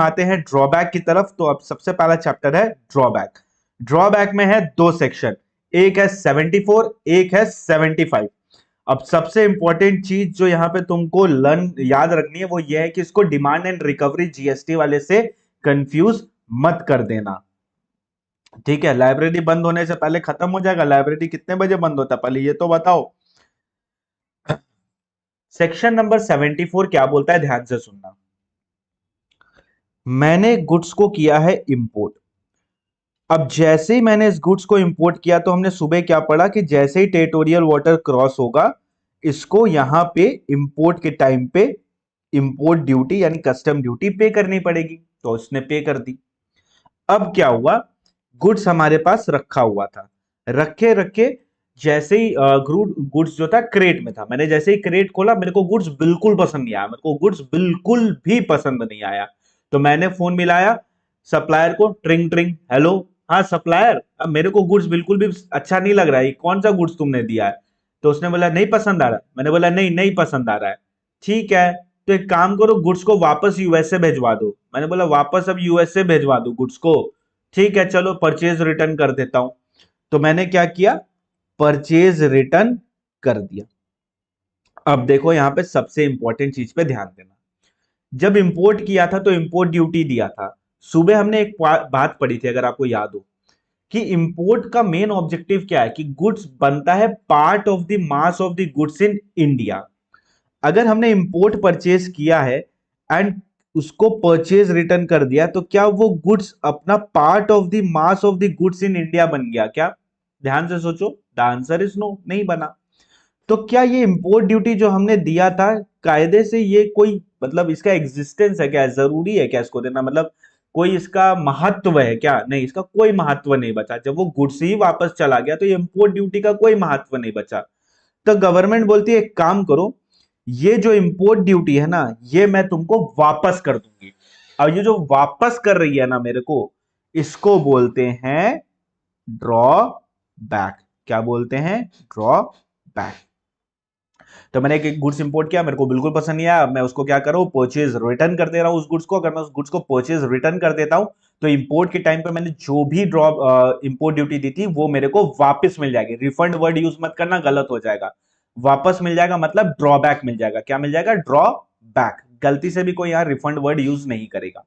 आते हैं ड्रॉबैक की तरफ। तो अब सबसे पहला चैप्टर है ड्रॉबैक। ड्रॉबैक में है दो सेक्शन, एक है 74, एक है 75। अब सबसे इंपॉर्टेंट चीज जो यहाँ पे तुमको लर्न याद रखनी है वो ये है कि इसको डिमांड एंड रिकवरी जीएसटी वाले से कंफ्यूज मत कर देना, ठीक है। लाइब्रेरी बंद होने से पहले खत्म हो जाएगा। लाइब्रेरी कितने बजे बंद होता है पहले ये तो बताओ। सेक्शन नंबर 74 क्या बोलता है, ध्यान से सुनना। मैंने गुड्स को किया है इंपोर्ट। अब जैसे ही मैंने इस गुड्स को इंपोर्ट किया तो हमने सुबह क्या पढ़ा कि जैसे ही टेरिटोरियल वाटर क्रॉस होगा इसको यहां पे इंपोर्ट के टाइम पे इंपोर्ट ड्यूटी यानी कस्टम ड्यूटी पे करनी पड़ेगी, तो उसने पे कर दी। अब क्या हुआ, गुड्स हमारे पास रखा हुआ था, रखे रखे जैसे ही गुड्स जो था क्रेट में था, मैंने जैसे ही क्रेट खोला मेरे को गुड्स बिल्कुल पसंद नहीं आया, मेरे को गुड्स बिल्कुल भी पसंद नहीं आया। तो मैंने फोन मिलाया सप्लायर को, ट्रिंग ट्रिंग, हेलो हाँ सप्लायर, अब मेरे को गुड्स बिल्कुल भी अच्छा नहीं लग रहा है, कौन सा गुड्स तुमने दिया है। तो उसने बोला नहीं पसंद आ रहा है, मैंने बोला नहीं नहीं पसंद आ रहा है। ठीक है तो एक काम करो गुड्स को वापस यूएसए भेजवा दो। मैंने बोला वापस अब यूएसए भेजवा दो गुड्स को, ठीक है चलो परचेज रिटर्न कर देता हूं। तो मैंने क्या किया, परचेज रिटर्न कर दिया। अब देखो यहां पे सबसे इंपॉर्टेंट चीज पे ध्यान देना। जब इंपोर्ट किया था तो इंपोर्ट ड्यूटी दिया था। सुबह हमने एक बात पढ़ी थी अगर आपको याद हो कि इंपोर्ट का मेन ऑब्जेक्टिव क्या है कि गुड्स बनता है part of the mass of the goods in India. अगर हमने इंपोर्ट परचेज किया है एंड उसको परचेज रिटर्न कर दिया तो क्या वो गुड्स अपना part of the mass of the goods in India बन गया क्या? ध्यान से सोचो, द आंसर इज नो, नहीं बना। तो क्या ये इंपोर्ट ड्यूटी जो हमने दिया था कायदे से ये कोई मतलब इसका एग्जिस्टेंस है क्या, जरूरी है क्या इसको देना, मतलब कोई इसका महत्व है क्या? नहीं, इसका कोई महत्व नहीं बचा। जब वो गुड्स ही वापस चला गया तो ये इंपोर्ट ड्यूटी का कोई महत्व नहीं बचा। तो गवर्नमेंट बोलती है एक काम करो, ये जो इंपोर्ट ड्यूटी है ना ये मैं तुमको वापस कर दूंगी। अब ये जो वापस कर रही है ना मेरे को, इसको बोलते हैं ड्रॉ बैक। क्या बोलते हैं? Draw back. तो मैंने एक गुड्स इंपोर्ट किया, मेरे को बिल्कुल पसंद नहीं आया, मैं उसको क्या कर रहा हूं, परचेज रिटर्न कर दे रहा हूं उस गुड्स को। अगर मैं उस गुड्स को परचेज रिटर्न कर देता हूं तो इंपोर्ट के टाइम पे मैंने जो भी इंपोर्ट ड्यूटी दी थी वो मेरे को वापस मिल जाएगी। रिफंड वर्ड यूज मत करना, गलत हो जाएगा। वापस मिल जाएगा मतलब ड्रॉबैक मिल जाएगा। क्या मिल जाएगा? Draw back. गलती से भी कोई यहां रिफंड वर्ड यूज नहीं करेगा।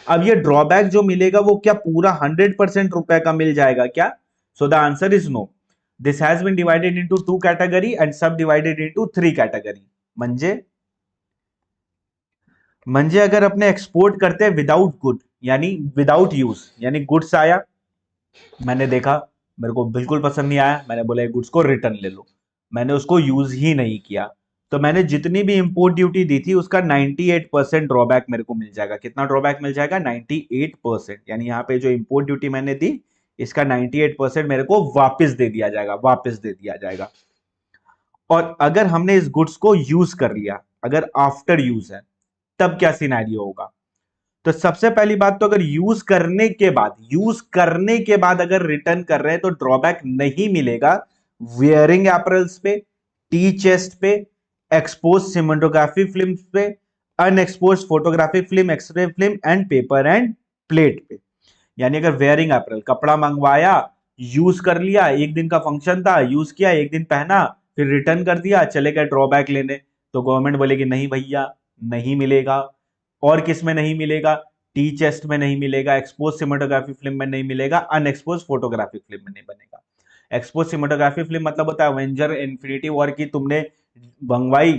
अब ये ड्रॉबैक जो मिलेगा वो क्या पूरा 100% रुपए का मिल जाएगा क्या? So the answer is no. This has been divided into 2 category and sub divided into 3 category. म्हणजे अगर अपने एक्सपोर्ट करते हैं विदाउट गुड यानी विदाउट यूज, यानी गुड्स आया, मैंने देखा मेरे को बिल्कुल पसंद नहीं आया, मैंने बोला गुड्स को रिटर्न ले लो, मैंने उसको यूज ही नहीं किया, तो मैंने जितनी भी इंपोर्ट ड्यूटी दी थी उसका 98% ड्रॉबैक मेरे को मिल जाएगा। कितना ड्रॉबैक मिल जाएगा? 98%। यानी यहाँ पे जो इंपोर्ट ड्यूटी मैंने दी इसका 98% मेरे को वापस दे दिया जाएगा, वापस दे दिया जाएगा। और अगर हमने इस गुड्स को यूज कर लिया, अगर आफ्टर यूज है, तब क्या सिनेरियो होगा? तो सबसे पहली बात तो अगर यूज करने के बाद अगर रिटर्न कर रहे हैं तो ड्रॉबैक नहीं मिलेगा वेयरिंग एपरल्स पे, टी चेस्ट पे, एक्सपोज सिनेमेटोग्राफी फिल्म पे, unexpose photographic film, X-ray film and paper and plate पे। यानी अगर वेयरिंग एपरल, कपड़ा मंगवाया, यूज कर लिया, एक दिन का फंक्शन था, यूज किया, एक दिन पहना, फिर रिटर्न कर दिया, चले गए ड्रॉबैक लेने, तो गवर्नमेंट बोलेगी नहीं भैया नहीं मिलेगा। और किस में नहीं मिलेगा? टी चेस्ट में नहीं मिलेगा, एक्सपोज सिनेमेटोग्राफी फिल्म में नहीं मिलेगा, अनएक्सपोज फोटोग्राफिक फिल्म में नहीं बनेगा। एक्सपोज सिनेमेटोग्राफी फिल्म मतलब होता है एवेंजर इन्फिनिटी वॉर की तुमने मंगवाई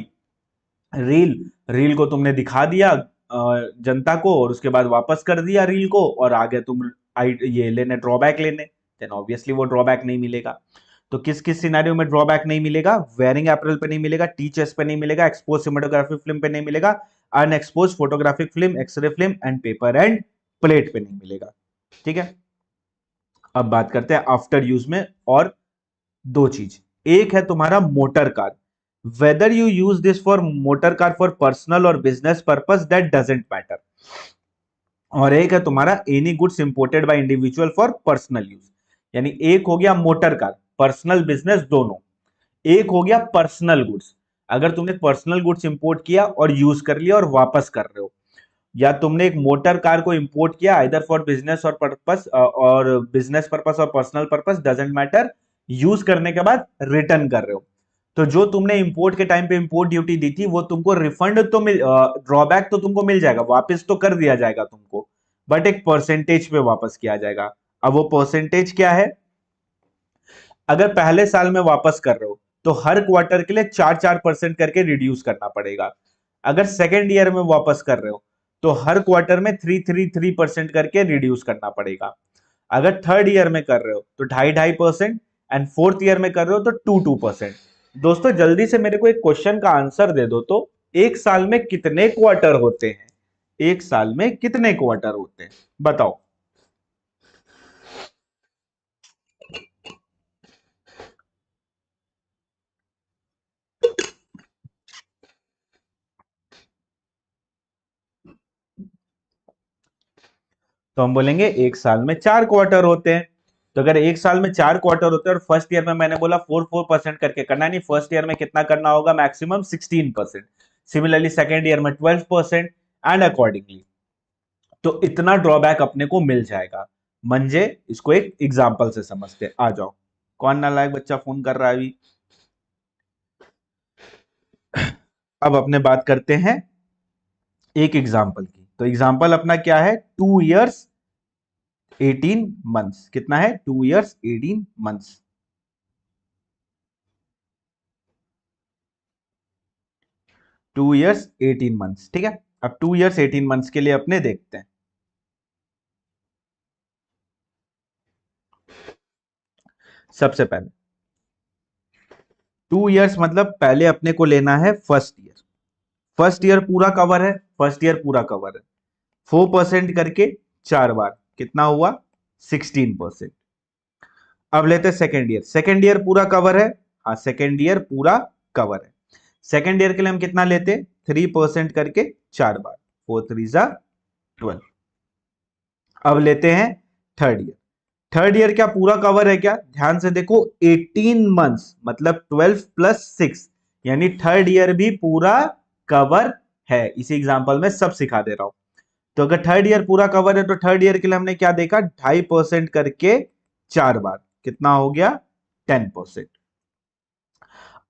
रील को तुमने दिखा दिया जनता को और उसके बाद वापस कर दिया रील को और आगे तुम ये लेने ड्रॉबैक लेने, देन ऑब्वियसली वो ड्रॉबैक नहीं मिलेगा। तो किस किस सिनेरियो में ड्रॉबैक नहीं मिलेगा? वेयरिंग एपरल पे नहीं मिलेगा, टी चेस्ट पे नहीं मिलेगा, एक्सपोज सिनेमेटोग्राफी फिल्म पे नहीं मिलेगा, unexpose photographic film, X-ray film and paper and plate पे नहीं मिलेगा। ठीक है, अब बात करते हैं आफ्टर यूज में। और दो चीज, एक है तुम्हारा motor car, whether you use this for motor car for personal और business purpose that doesn't matter. और एक है तुम्हारा any goods imported by individual for personal use. यानी एक हो गया मोटर कार, पर्सनल बिजनेस दोनों। एक हो गया पर्सनल गुड्स, अगर तुमने पर्सनल गुड्स इंपोर्ट किया और यूज कर लिया और वापस कर रहे हो। या तुमने एक मोटर कार को इंपोर्ट किया आइदर फॉर बिजनेस और पर्पस, और बिजनेस पर्पस और personal purpose doesn't matter, use करने के बाद रिटर्न कर रहे हो, तो जो तुमने इंपोर्ट के टाइम पे इंपोर्ट ड्यूटी दी थी वो तुमको रिफंड तो मिल, ड्रॉबैक तो तुमको मिल जाएगा, वापस तो कर दिया जाएगा तुमको, बट एक परसेंटेज पे वापस किया जाएगा। अब वो परसेंटेज क्या है? अगर पहले साल में वापस कर रहे हो तो हर क्वार्टर के लिए 4-4% करके रिड्यूस करना पड़ेगा। अगर सेकेंड ईयर में वापस कर रहे हो तो हर क्वार्टर में 3-3-3% करके रिड्यूस करना पड़ेगा। अगर थर्ड ईयर में कर रहे हो तो 2.5-2.5%, एंड फोर्थ ईयर में कर रहे हो तो 2-2%। दोस्तों जल्दी से मेरे को एक क्वेश्चन का आंसर दे दो तो, एक साल में कितने क्वार्टर होते हैं? एक साल में कितने क्वार्टर होते हैं बताओ। तो हम बोलेंगे एक साल में 4 क्वार्टर होते हैं। तो अगर एक साल में 4 क्वार्टर होते हैं और फर्स्ट ईयर में मैंने बोला 4-4% करके करना, नहीं फर्स्ट ईयर में कितना करना होगा? मैक्सिमम 16%। सिमिलरली सेकेंड ईयर में 12%, एंड अकॉर्डिंगली तो इतना ड्रॉबैक अपने को मिल जाएगा। मंजे इसको एक एग्जाम्पल से समझते, आ जाओ। कौन नालायक बच्चा फोन कर रहा है अभी? अब अपने बात करते हैं एक एग्जाम्पल की। तो एग्जाम्पल अपना क्या है? 2 years 18 months। कितना है? 2 years 18 months। 2 years 18 months, ठीक है। अब 2 years 18 months के लिए अपने देखते हैं। सबसे पहले 2 years मतलब पहले अपने को लेना है फर्स्ट ईयर। फर्स्ट ईयर पूरा कवर है, फर्स्ट ईयर पूरा कवर है। 4% करके 4 बार कितना हुआ? 16%। अब लेते हैं सेकेंड ईयर। सेकेंड ईयर पूरा कवर है, हाँ सेकेंड ईयर पूरा कवर है। सेकेंड ईयर के लिए हम कितना लेते? 3% करके 4 बार, 4 3 12। अब लेते हैं थर्ड ईयर। थर्ड ईयर क्या पूरा कवर है क्या? ध्यान से देखो, 18 months मतलब 12+6, यानी थर्ड ईयर भी पूरा कवर है। इसी एग्जांपल में सब सिखा दे रहा हूं। तो अगर थर्ड ईयर पूरा कवर है तो थर्ड ईयर के लिए हमने क्या देखा? 2.5% करके 4 बार कितना हो गया? 10%।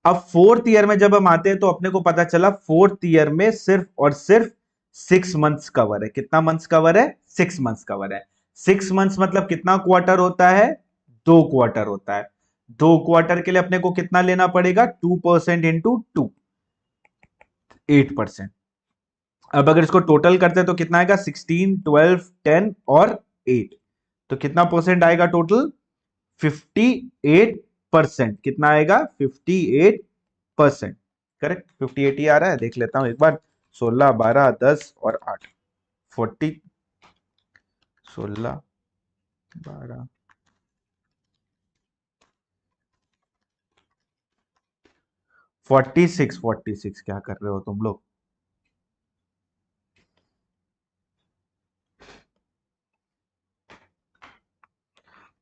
अब फोर्थ ईयर में जब हम आते हैं तो अपने को पता चला फोर्थ ईयर में सिर्फ और सिर्फ 6 months कवर है। कितना मंथ्स कवर है? 6 months कवर है। 6 months मतलब कितना क्वार्टर होता है? 2 क्वार्टर होता है। 2 क्वार्टर के लिए अपने को कितना लेना पड़ेगा? 2% इंटू 2, 8%। अब अगर इसको टोटल करते हैं तो कितना आएगा? 16, 12, 10 और 8। तो कितना परसेंट आएगा टोटल? 58%। कितना आएगा? 58%। करेक्ट, 58 ही आ रहा है। देख लेता हूं एक बार। 16, 12, 10 और 8, 40, 16, 12, 46, 46 क्या कर रहे हो तुम लोग?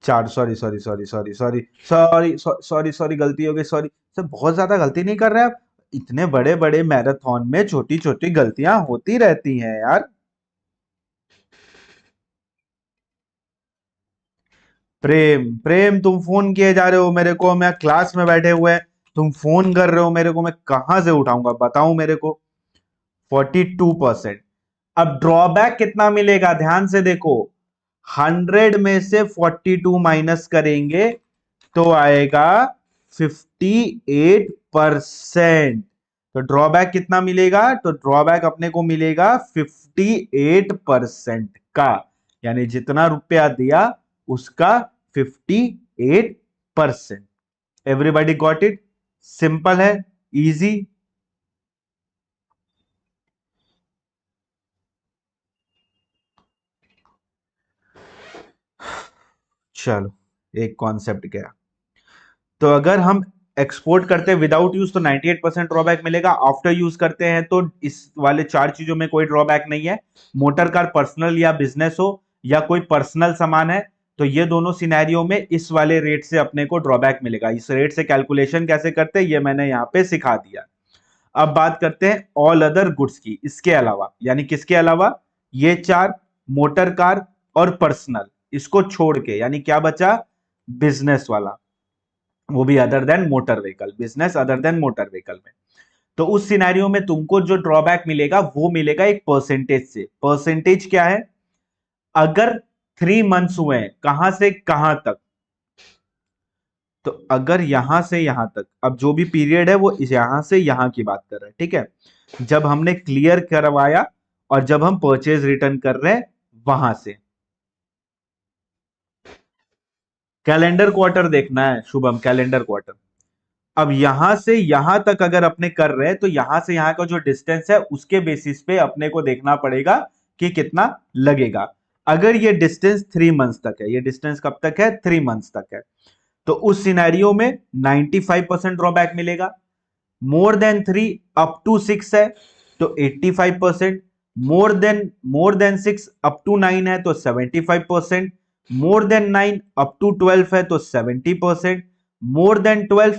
चार, sorry sorry sorry sorry sorry sorry sorry sorry, गलती हो गई, सॉरी सर। बहुत ज्यादा गलती नहीं कर रहे आप? इतने बड़े बड़े मैराथन में छोटी छोटी गलतियां होती रहती हैं यार। प्रेम, प्रेम तुम फोन किए जा रहे हो मेरे को, मैं क्लास में बैठे हुए हैं, तुम फोन कर रहे हो मेरे को, मैं कहां से उठाऊंगा बताऊं मेरे को? 42%। अब ड्रॉबैक कितना मिलेगा? ध्यान से देखो, 100 में से 42 माइनस करेंगे तो आएगा 58%। तो ड्रॉबैक कितना मिलेगा? तो ड्रॉबैक अपने को मिलेगा 58% का, यानी जितना रुपया दिया उसका 58%। Everybody got it? सिंपल है, इजी। चलो एक कॉन्सेप्ट गया। तो अगर हम एक्सपोर्ट करते हैं विदाउट यूज तो 98% ड्रॉबैक मिलेगा। आफ्टर यूज करते हैं तो इस वाले 4 चीजों में कोई ड्रॉबैक नहीं है। मोटर कार पर्सनल या बिजनेस हो या कोई पर्सनल सामान है तो ये दोनों सिनेरियो में इस वाले रेट से अपने को ड्रॉबैक मिलेगा। इस रेट से कैलकुलेशन कैसे करते हैं ये मैंने यहाँ पे सिखा दिया। अब बात करते हैं ऑल अदर गुड्स की, इसके अलावा, यानी किसके अलावा? ये 4 मोटर कार और पर्सनल, इसको छोड़ के यानी क्या बचा, बिजनेस वाला, वो भी other than motor vehicle, business other than motor vehicle में। तो उस सिनेरियो में तुमको जो ड्रॉबैक मिलेगा वो मिलेगा एक परसेंटेज से। परसेंटेज क्या है, अगर 3 मंथ्स हुए हैं, कहां से कहां तक, तो अगर यहां से यहां तक, अब जो भी पीरियड है वो यहां से यहां की बात कर रहे हैं, ठीक है, जब हमने क्लियर करवाया और जब हम परचेज रिटर्न कर रहे हैं वहां से। कैलेंडर क्वार्टर देखना है शुभम, कैलेंडर क्वार्टर। अब यहां से यहां तक अगर अपने कर रहे हैं तो यहां से यहां का जो डिस्टेंस है उसके बेसिस पे अपने को देखना पड़ेगा कि कितना लगेगा। अगर ये डिस्टेंस 3 मंथ्स तक है, ये डिस्टेंस कब तक है, 3 मंथ्स तक है, तो उस सिनेरियो में 95% ड्रॉबैक मिलेगा। मोर देन 3 अप टू 6 है तो 85%, मोर देन 6 अप टू 9 है तो 75%, मोर देन 9 अप टू 12 है तो 70%, मोर देन 12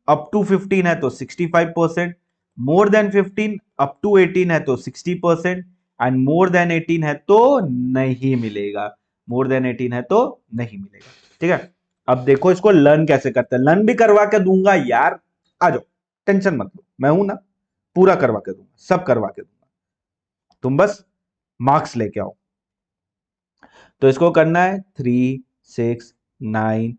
अप टू 15 है तो 65%, मोर देन 15 अप टू 18 है तो 60%, एंड मोर देन 18 है तो नहीं मिलेगा, मोर देन 18 है तो नहीं मिलेगा। ठीक है, अब देखो इसको लर्न कैसे करते हैं, लर्न भी करवा के दूंगा यार, आ जाओ, टेंशन मत लो, मैं हूं ना, पूरा करवा के दूंगा, सब करवा के दूंगा, तुम बस मार्क्स लेके आओ। तो इसको करना है 3, 6, 9,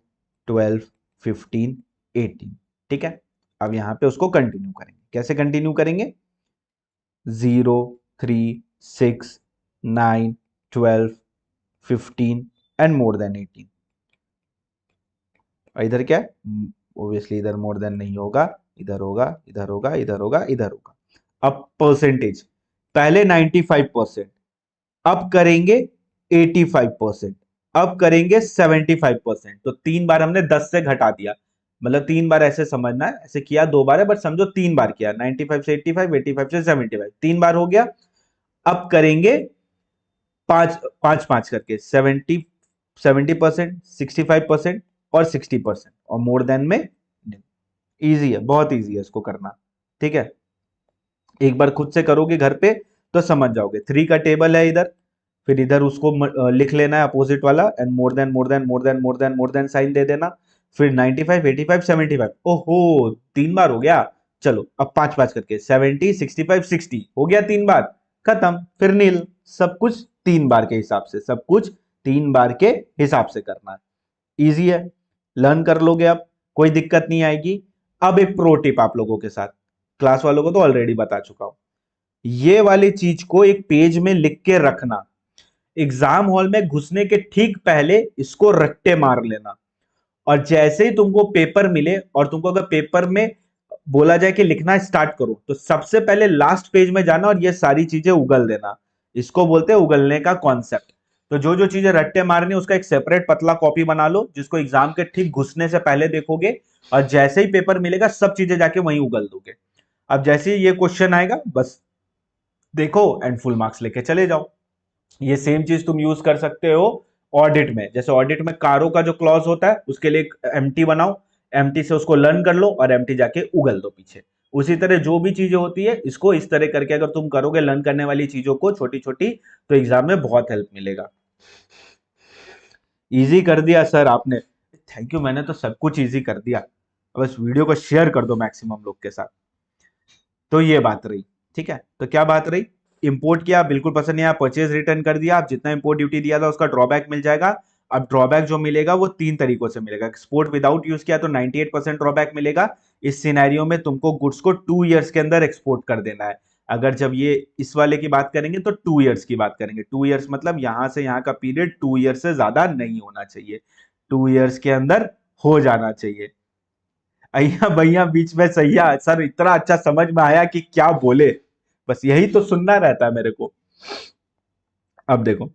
12, 15, 18, ठीक है। अब यहां पे उसको कंटिन्यू करेंगे, कैसे कंटिन्यू करेंगे, 0, 3, 6, 9, 12, 15 एंड मोर देन 18। इधर क्या है, ओब्वियसली इधर मोर देन नहीं होगा, इधर होगा, इधर होगा, इधर होगा, इधर होगा। अब परसेंटेज, पहले 95%, अब करेंगे 85%, अब करेंगे 75%। तो 3 बार हमने 10 से घटा दिया, मतलब 3 बार ऐसे समझना है, ऐसे किया 2 बार है बट समझो 3 बार किया, 95 से 85, 85 से 75, 3 बार हो गया। अब करेंगे 5 5 करके 70% 65% और 60%, और मोर देन में इजी है, बहुत इजी है इसको करना, ठीक है। एक बार खुद से करोगे घर पे तो समझ जाओगे। 3 का टेबल है इधर, फिर इधर उसको लिख लेना है अपोजिट वाला, and more than more than more than more than more than sign दे देना, फिर 95 85 75। ओहो 3 बार हो गया, चलो अब 5 5 करके 70 65 60 हो गया, 3 बार खत्म, फिर नील। सब कुछ 3 बार के हिसाब से, सब कुछ 3 बार के हिसाब से करना है, इजी है, लर्न कर लोगे, अब कोई दिक्कत नहीं आएगी। अब एक प्रो टिप आप लोगों के साथ, क्लास वालों को तो ऑलरेडी बता चुका हूं, ये वाली चीज को एक पेज में लिख के रखना, एग्जाम हॉल में घुसने के ठीक पहले इसको रट्टे मार लेना, और जैसे ही तुमको पेपर मिले और तुमको अगर पेपर में बोला जाए कि लिखना स्टार्ट करो, तो सबसे पहले लास्ट पेज में जाना और ये सारी चीजें उगल देना, इसको बोलते हैं उगलने का कॉन्सेप्ट। तो जो जो चीजें रट्टे मारनी उसका एक सेपरेट पतला कॉपी बना लो, जिसको एग्जाम के ठीक घुसने से पहले देखोगे, और जैसे ही पेपर मिलेगा सब चीजें जाके वहीं उगल दोगे। अब जैसे ही ये क्वेश्चन आएगा बस देखो एंड फुल मार्क्स लेके चले जाओ। ये सेम चीज तुम यूज कर सकते हो ऑडिट में, जैसे ऑडिट में कारों का जो क्लॉज होता है उसके लिए एक एम्प्टी बनाओ, एम्प्टी से उसको लर्न कर लो और एम्प्टी जाके उगल दो पीछे। उसी तरह जो भी चीजें होती है इसको इस तरह करके अगर तुम करोगे लर्न करने वाली चीजों को छोटी छोटी, तो एग्जाम में बहुत हेल्प मिलेगा। इजी कर दिया सर आपने, थैंक यू, मैंने तो सब कुछ इजी कर दिया, बस वीडियो को शेयर कर दो मैक्सिमम लोग के साथ। तो ये बात रही, ठीक है, तो क्या बात रही, इंपोर्ट किया बिल्कुल पसंद नहीं आया, परचेज रिटर्न कर दिया, आप जितना इंपोर्ट ड्यूटी दिया था उसका ड्रॉबैक मिल जाएगा। अब ड्रॉबैक जो मिलेगा वो 3 तरीकों से मिलेगा, एक्सपोर्ट विदाउट यूज किया तो 98% ड्रॉबैक मिलेगा। इस सिनेरियो में तुमको गुड्स को 2 इयर्स के अंदर एक्सपोर्ट कर देना है। अगर जब ये इस वाले की बात करेंगे तो 2 इयर्स की बात करेंगे, 2 इयर्स मतलब यहां से यहां का पीरियड 2 इयर्स से ज्यादा नहीं होना चाहिए, 2 इयर्स के अंदर हो जाना चाहिए। अय्या भैया बीच में सैया सर इतना अच्छा समझ में आया कि क्या बोले, बस यही तो सुनना रहता है मेरे को। अब देखो,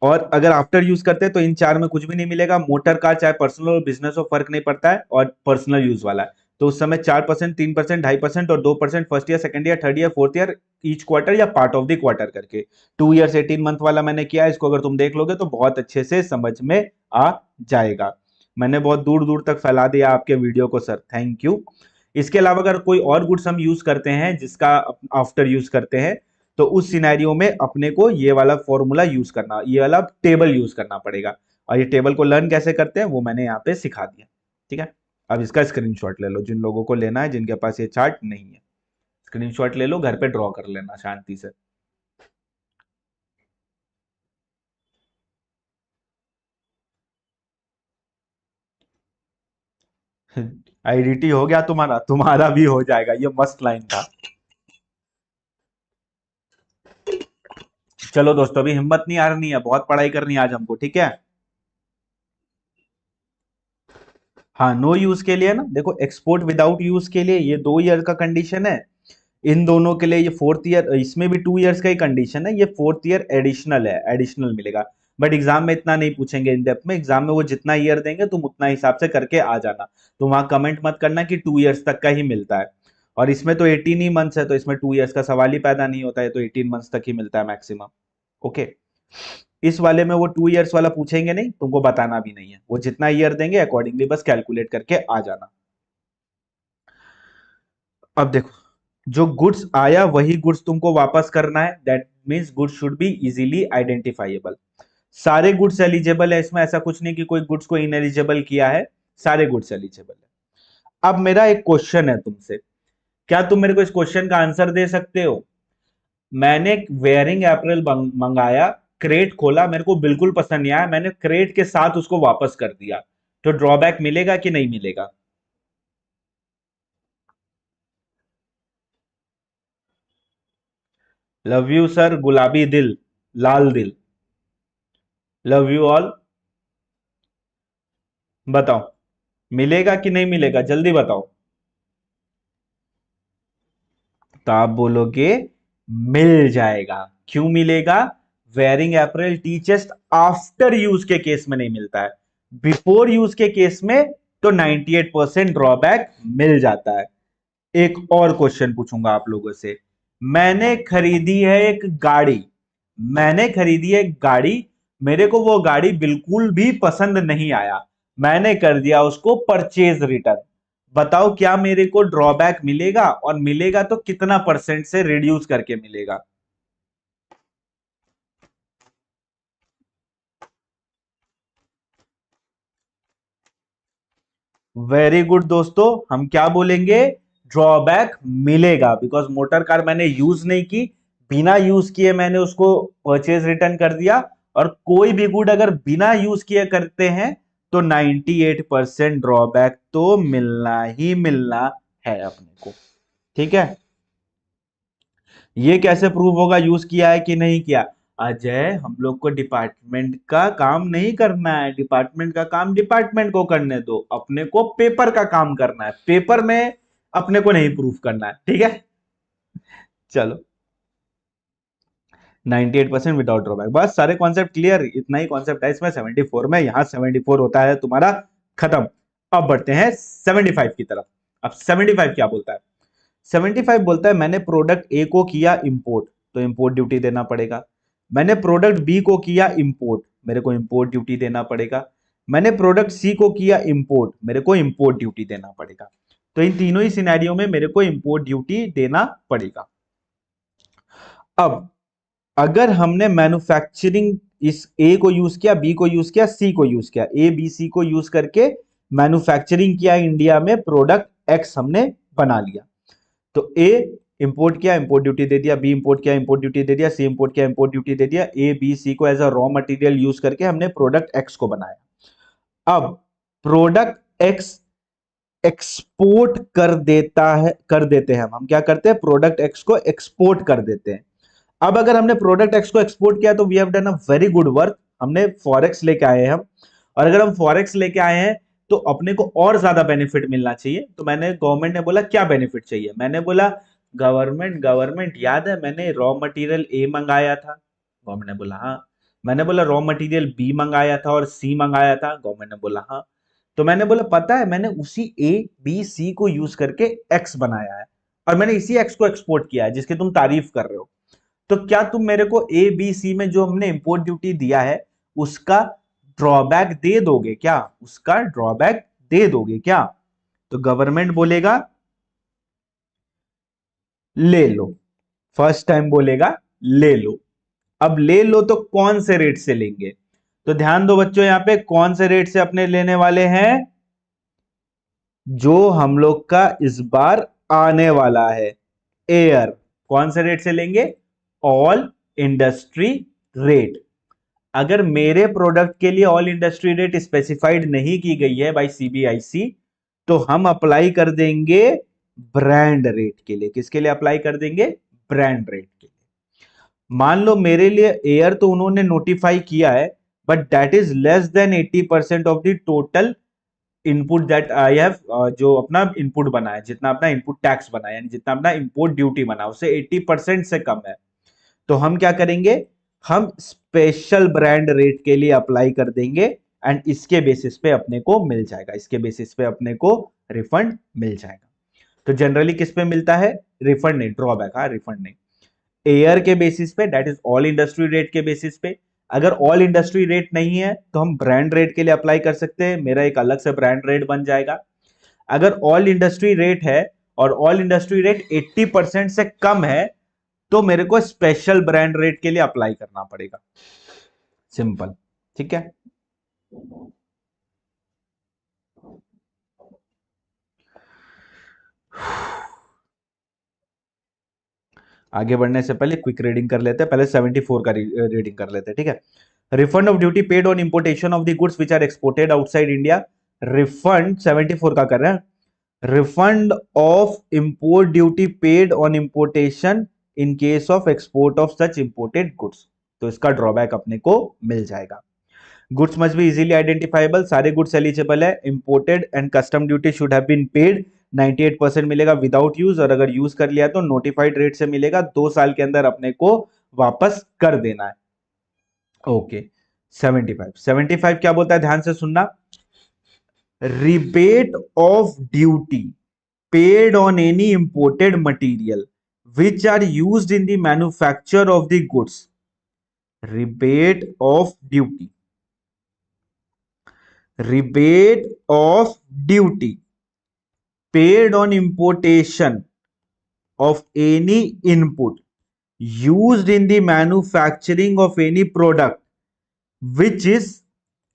और अगर आफ्टर यूज करते हैं तो इन 4 में कुछ भी नहीं मिलेगा, मोटर कार चाहे पर्सनल और बिजनेस हो फर्क नहीं पड़ता है, और पर्सनल यूज वाला है तो उस समय 4%, 3%, 2.5% और 2% first year, second year, third year, fourth year, each quarter या पार्ट ऑफ द क्वार्टर करके। 2 इयर्स 18 मंथ वाला मैंने किया, इसको अगर तुम देख लोगे तो बहुत अच्छे से समझ में आ जाएगा। मैंने बहुत दूर दूर तक फैला दिया आपके वीडियो को सर, थैंक यू। इसके अलावा अगर कोई और गुड्स हम यूज करते हैं जिसका आफ्टर यूज करते हैं, तो उस सिनेरियो में अपने को ये वाला फॉर्मूला यूज करना, ये वाला टेबल यूज करना पड़ेगा। और ये टेबल को लर्न कैसे करते हैं वो मैंने यहाँ पे सिखा दिया। ठीक है, अब इसका स्क्रीनशॉट ले लो जिन लोगों को लेना है, जिनके पास ये चार्ट नहीं है, स्क्रीनशॉट ले लो, घर पे ड्रॉ कर लेना शांति से। आईडीटी हो गया तुम्हारा, तुम्हारा भी हो जाएगा, ये मस्त लाइन था। चलो दोस्तों, अभी हिम्मत नहीं हारनी है, बहुत पढ़ाई करनी है आज हमको, ठीक है। हाँ, नो यूज के लिए ना, देखो एक्सपोर्ट विदाउट यूज के लिए ये 2 ईयर का कंडीशन है, इन दोनों के लिए ये 4th ईयर, इसमें भी 2 ईयर्स का ही कंडीशन है, ये 4th ईयर एडिशनल है, एडिशनल मिलेगा। बट एग्जाम में इतना नहीं पूछेंगे इन डेप्थ में, एग्जाम में वो जितना ईयर देंगे तुम उतना हिसाब से करके आ जाना। तो वहां कमेंट मत करना कि 2 ईयर्स तक का ही मिलता है, और इसमें तो 18 ही मंथ्स है, तो इसमें 2 ईयर्स का सवाल ही पैदा नहीं होता है, तो 18 मंथ्स तक ही मिलता है मैक्सिमम। ओके, इस वाले में वो 2 ईयर्स वाला पूछेंगे नहीं, तुमको बताना भी नहीं है, वो जितना ईयर देंगे अकॉर्डिंगली बस कैलकुलेट करके आ जाना। अब देखो, जो गुड्स आया वही गुड्स तुमको वापस करना है, that means goods should be easily identifiable. सारे गुड्स एलिजिबल है इसमें, ऐसा कुछ नहीं कि कोई गुड्स को इनएलिजिबल किया है, सारे गुड्स एलिजिबल है। अब मेरा एक क्वेश्चन है तुमसे, क्या तुम मेरे को इस क्वेश्चन का आंसर दे सकते हो? मैंने वेयरिंग अप्रैल मंगाया, क्रेट खोला, मेरे को बिल्कुल पसंद नहीं आया, मैंने क्रेट के साथ उसको वापस कर दिया, तो ड्रॉबैक मिलेगा कि नहीं मिलेगा? लव यू सर, गुलाबी दिल, लाल दिल, लव यू ऑल। बताओ, मिलेगा कि नहीं मिलेगा, जल्दी बताओ। तो आप बोलोगे मिल जाएगा। क्यों मिलेगा? वेयरिंग अप्रैल टीचर्स आफ्टर यूज के केस में नहीं मिलता है, बिफोर यूज के केस में तो 98% ड्रॉबैक मिल जाता है। एक और क्वेश्चन पूछूंगा आप लोगों से, मैंने खरीदी है एक गाड़ी, मैंने खरीदी है एक गाड़ी, मेरे को वो गाड़ी बिल्कुल भी पसंद नहीं आया, मैंने कर दिया उसको परचेज रिटर्न। बताओ क्या मेरे को ड्रॉबैक मिलेगा, और मिलेगा तो कितना परसेंट से रिड्यूस करके मिलेगा? वेरी गुड दोस्तों, हम क्या बोलेंगे? ड्रॉबैक मिलेगा, बिकॉज मोटर कार मैंने यूज नहीं की, बिना यूज किए मैंने उसको परचेज रिटर्न कर दिया, और कोई भी गुड अगर बिना यूज किए करते हैं तो 98% ड्रॉबैक तो मिलना ही मिलना है अपने को। ठीक है, ये कैसे प्रूव होगा यूज किया है कि नहीं किया? अजय, हम लोग को डिपार्टमेंट का काम नहीं करना है, डिपार्टमेंट का काम डिपार्टमेंट को करने दो, अपने को पेपर का काम करना है, पेपर में अपने को नहीं प्रूफ करना है, ठीक है। चलो, 98% विदाउट ड्रॉबैक, बस सारे कॉन्सेप्ट क्लियर, इतना ही कॉन्सेप्ट है इसमें 74 में, यहां 74 होता है तुम्हारा खत्म। अब बढ़ते हैं 75 की तरफ। अब 75 क्या बोलता है? 75 बोलता है मैंने प्रोडक्ट ए को किया इंपोर्ट, तो इंपोर्ट ड्यूटी देना पड़ेगा। मैंने प्रोडक्ट बी को किया इंपोर्ट, मेरे को इंपोर्ट ड्यूटी देना पड़ेगा। मैंने प्रोडक्ट सी को किया इंपोर्ट, मेरे को इंपोर्ट ड्यूटी देना पड़ेगा। तो इन तीनों ही सिनेरियो में मेरे को इंपोर्ट ड्यूटी देना पड़ेगा। अब अगर हमने मैन्युफैक्चरिंग इस ए को यूज किया, बी को यूज किया, सी को यूज किया, ए बी सी को यूज करके मैन्युफैक्चरिंग किया इंडिया में, प्रोडक्ट एक्स हमने बना लिया, तो ए इंपोर्ट किया, इंपोर्ट ड्यूटी दे दिया, बी इंपोर्ट किया, इंपोर्ट ड्यूटी दे दिया, सी इंपोर्ट किया, इंपोर्ट ड्यूटी दे दिया, ए बी सी को as a raw material use करके हमने प्रोडक्ट एक्स को बनाया। अब प्रोडक्ट एक्स एक्सपोर्ट कर देता है, कर देते हैं हम क्या करते हैं? प्रोडक्ट एक्स को एक्सपोर्ट कर देते हैं। अब अगर हमने प्रोडक्ट एक्स को एक्सपोर्ट किया तो we have done a very good work, हमने फॉरेक्स लेके आए हैं हम, और अगर हम फॉरेक्स लेके आए हैं तो अपने को और ज्यादा बेनिफिट मिलना चाहिए। तो मैंने, गवर्नमेंट ने बोला क्या बेनिफिट चाहिए, मैंने बोला गवर्नमेंट गवर्नमेंट याद है मैंने रॉ मटेरियल ए मंगाया था? गवर्नमेंट ने बोला हाँ। मैंने बोला रॉ मटेरियल बी मंगाया था और सी मंगाया था? गवर्नमेंट ने बोला हाँ। तो मैंने बोला पता है मैंने उसी ए बी सी को यूज करके एक्स बनाया है, और मैंने इसी एक्स को एक्सपोर्ट किया है जिसकी तुम तारीफ कर रहे हो। तो क्या तुम मेरे को ए बी सी में जो हमने इंपोर्ट ड्यूटी दिया है उसका ड्रॉबैक दे दोगे क्या? उसका ड्रॉबैक दे दोगे क्या? तो गवर्नमेंट बोलेगा ले लो, फर्स्ट टाइम बोलेगा ले लो। अब ले लो तो कौन से रेट से लेंगे? तो ध्यान दो बच्चों, यहां पे कौन से रेट से अपने लेने वाले हैं? जो हम लोग का इस बार आने वाला है, एयर। कौन से रेट से लेंगे? All industry rate. अगर मेरे प्रोडक्ट के लिए ऑल इंडस्ट्री रेट स्पेसिफाइड नहीं की गई है बाय सीबीआईसी, तो हम अप्लाई कर देंगे ब्रांड रेट के लिए। किसके लिए अप्लाई कर देंगे? ब्रांड रेट के लिए। मान लो मेरे लिए एयर तो उन्होंने नोटिफाई किया है, but that is less then 80% of the total input that I have, जो अपना इनपुट बना है, जितना अपना इनपुट टैक्स बना है, यानी जितना अपना इम्पोर्ट ड्यूटी बना, उससे 80% से कम है। तो हम क्या करेंगे? हम स्पेशल ब्रांड रेट के लिए अप्लाई कर देंगे एंड इसके बेसिस पे अपने को मिल जाएगा, इसके बेसिस पे अपने को रिफंड मिल जाएगा। तो जनरली किस पे मिलता है? रिफंड नहीं, ड्रॉबैक। हाँ, रिफंड नहीं। एयर के बेसिस पे, that is all industry rate के बेसिस पे। अगर ऑल इंडस्ट्री रेट नहीं है तो हम ब्रांड रेट के लिए अप्लाई कर सकते हैं, मेरा एक अलग से ब्रांड रेट बन जाएगा। अगर ऑल इंडस्ट्री रेट है और ऑल इंडस्ट्री रेट 80% से कम है, तो मेरे को स्पेशल ब्रांड रेट के लिए अप्लाई करना पड़ेगा। सिंपल। ठीक है। आगे बढ़ने से पहले क्विक रीडिंग कर लेते हैं। पहले 74 का रीडिंग कर लेते हैं। ठीक है। Refund of duty paid on importation of the goods which are exported outside India. Refund 74 का कर रहे हैं। Refund of import duty paid on importation in case of export of such imported goods. तो इसका ड्रॉबैक अपने को मिल जाएगा। Goods must be easily identifiable. सारे गुड्स एलिजिबल है। Imported and custom duty should have been paid. 98% मिलेगा without use, और अगर यूज कर लिया तो नोटिफाइड रेट से मिलेगा। 2 साल के अंदर अपने को वापस कर देना है। ओके। 75 क्या बोलता है? ध्यान से सुनना। Rebate of duty paid on any imported material which are used in the manufacture of the goods. Rebate of duty. Rebate of duty paid on importation of any input used in the manufacturing of any product which is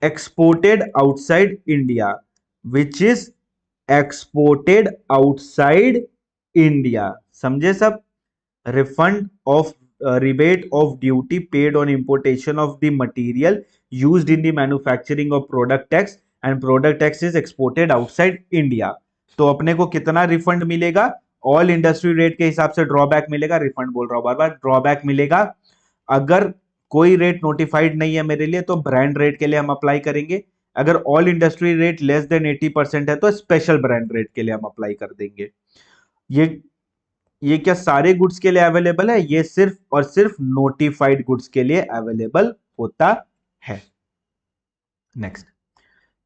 exported outside India. Which is exported outside India. समझे सब? Refund of rebate of duty paid on importation of the material used in the manufacturing of product tax, and product tax is exported outside India. तो अपने को कितना refund मिलेगा? All industry rate के हिसाब से ड्रॉबैक मिलेगा। रिफंड बोल रहा हूं बार बार, ड्रॉबैक मिलेगा। अगर कोई रेट नोटिफाइड नहीं है मेरे लिए तो ब्रांड रेट के लिए हम अप्लाई करेंगे। अगर all industry rate less than 80% है तो स्पेशल ब्रांड रेट के लिए हम अप्लाई कर देंगे। ये क्या सारे गुड्स के लिए अवेलेबल है? ये सिर्फ और सिर्फ नोटिफाइड गुड्स के लिए अवेलेबल होता है। नेक्स्ट,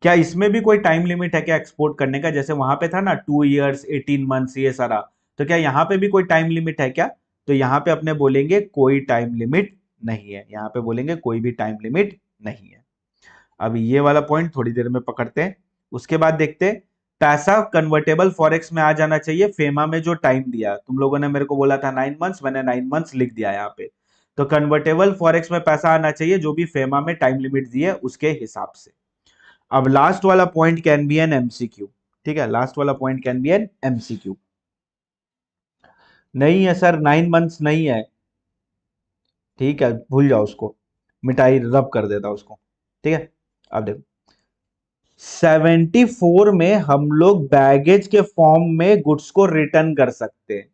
क्या इसमें भी कोई टाइम लिमिट है क्या एक्सपोर्ट करने का? जैसे वहां पे था ना 2 इयर्स 18 मंथ्स ये सारा, तो क्या यहां पे भी कोई टाइम लिमिट है क्या? तो यहां पे अपने बोलेंगे कोई टाइम लिमिट नहीं है। यहां पे बोलेंगे कोई भी टाइम लिमिट नहीं है। अब ये वाला पॉइंट थोड़ी देर में पकड़ते हैं, उसके बाद देखते हैं। पैसा कन्वर्टेबल फॉरेक्स में आ जाना चाहिए। फेमा में जो टाइम दिया तुम लोगों ने मेरे को बोला था 9 मंथ्स, मैंने 9 मंथ्स लिख दिया यहाँ पे। तो कन्वर्टेबल फॉरेक्स में पैसा आना चाहिए जो भी फेमा में टाइम लिमिट दी है उसके हिसाब से। अब लास्ट वाला point can be an MCQ. ठीक है, लास्ट वाला point can be an MCQ. नहीं है सर, 9 मंथ्स नहीं है। ठीक है, भूल जाओ उसको, मिटाई रब कर देता उसको। ठीक है, अब देखो 74 में हम लोग बैगेज के फॉर्म में गुड्स को रिटर्न कर सकते हैं,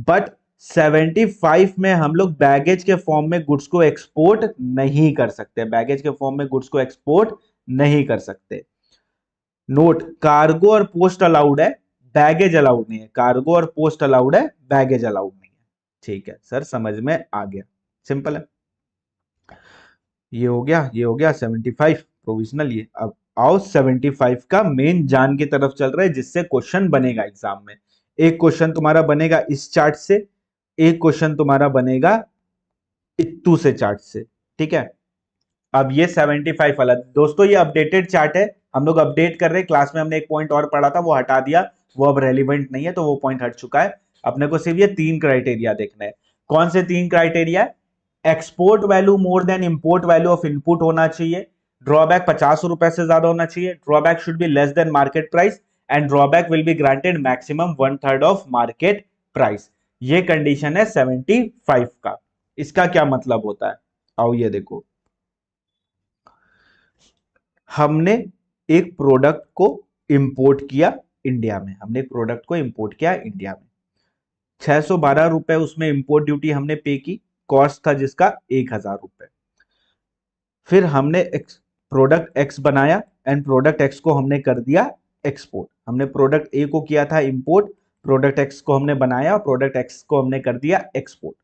बट 75 में हम लोग बैगेज के फॉर्म में गुड्स को एक्सपोर्ट नहीं कर सकते। बैगेज के फॉर्म में गुड्स को एक्सपोर्ट नहीं कर सकते। नोट, कार्गो और पोस्ट अलाउड है, बैगेज अलाउड नहीं है। कार्गो और पोस्ट अलाउड है, बैगेज अलाउड नहीं है। ठीक है सर, समझ में आ गया, सिंपल है। ये हो गया, ये हो गया 75 प्रोविजनल। ये अब आओ 75 का मेन जान की तरफ चल रहा है, जिससे क्वेश्चन बनेगा एग्जाम में। एक क्वेश्चन तुम्हारा बनेगा इस चार्ट से, एक क्वेश्चन तुम्हारा बनेगा इत्तू से चार्ट से। ठीक है, अब ये 75 वाला दोस्तों ये अपडेटेड चार्ट है, हम लोग अपडेट कर रहे हैं। क्लास में हमने एक पॉइंट और पढ़ा था, वो हटा दिया, वो अब रेलिवेंट नहीं है, तो वो पॉइंट हट चुका है। अपने को सिर्फ ये 3 क्राइटेरिया देखना है। कौन से 3 क्राइटेरिया है? Export value more than import value of input होना चाहिए, ड्रॉबैक 50 रुपए से ज्यादा होना चाहिए, drawback should be less than market price, and drawback will be granted maximum 1/3 of market price. ये कंडीशन है 75 का। इसका क्या मतलब होता है? आओ ये देखो, हमने एक प्रोडक्ट को इंपोर्ट किया इंडिया में, हमने एक प्रोडक्ट को इंपोर्ट किया इंडिया में, 612 रुपए उसमें इंपोर्ट ड्यूटी हमने पे की, कॉस्ट था जिसका 1000 रुपए। फिर हमने प्रोडक्ट एक्स बनाया एंड प्रोडक्ट एक्स को हमने कर दिया एक्सपोर्ट। हमने प्रोडक्ट ए को किया था इंपोर्ट, प्रोडक्ट एक्स को हमने बनाया, प्रोडक्ट एक्स को हमने कर दिया एक्सपोर्ट।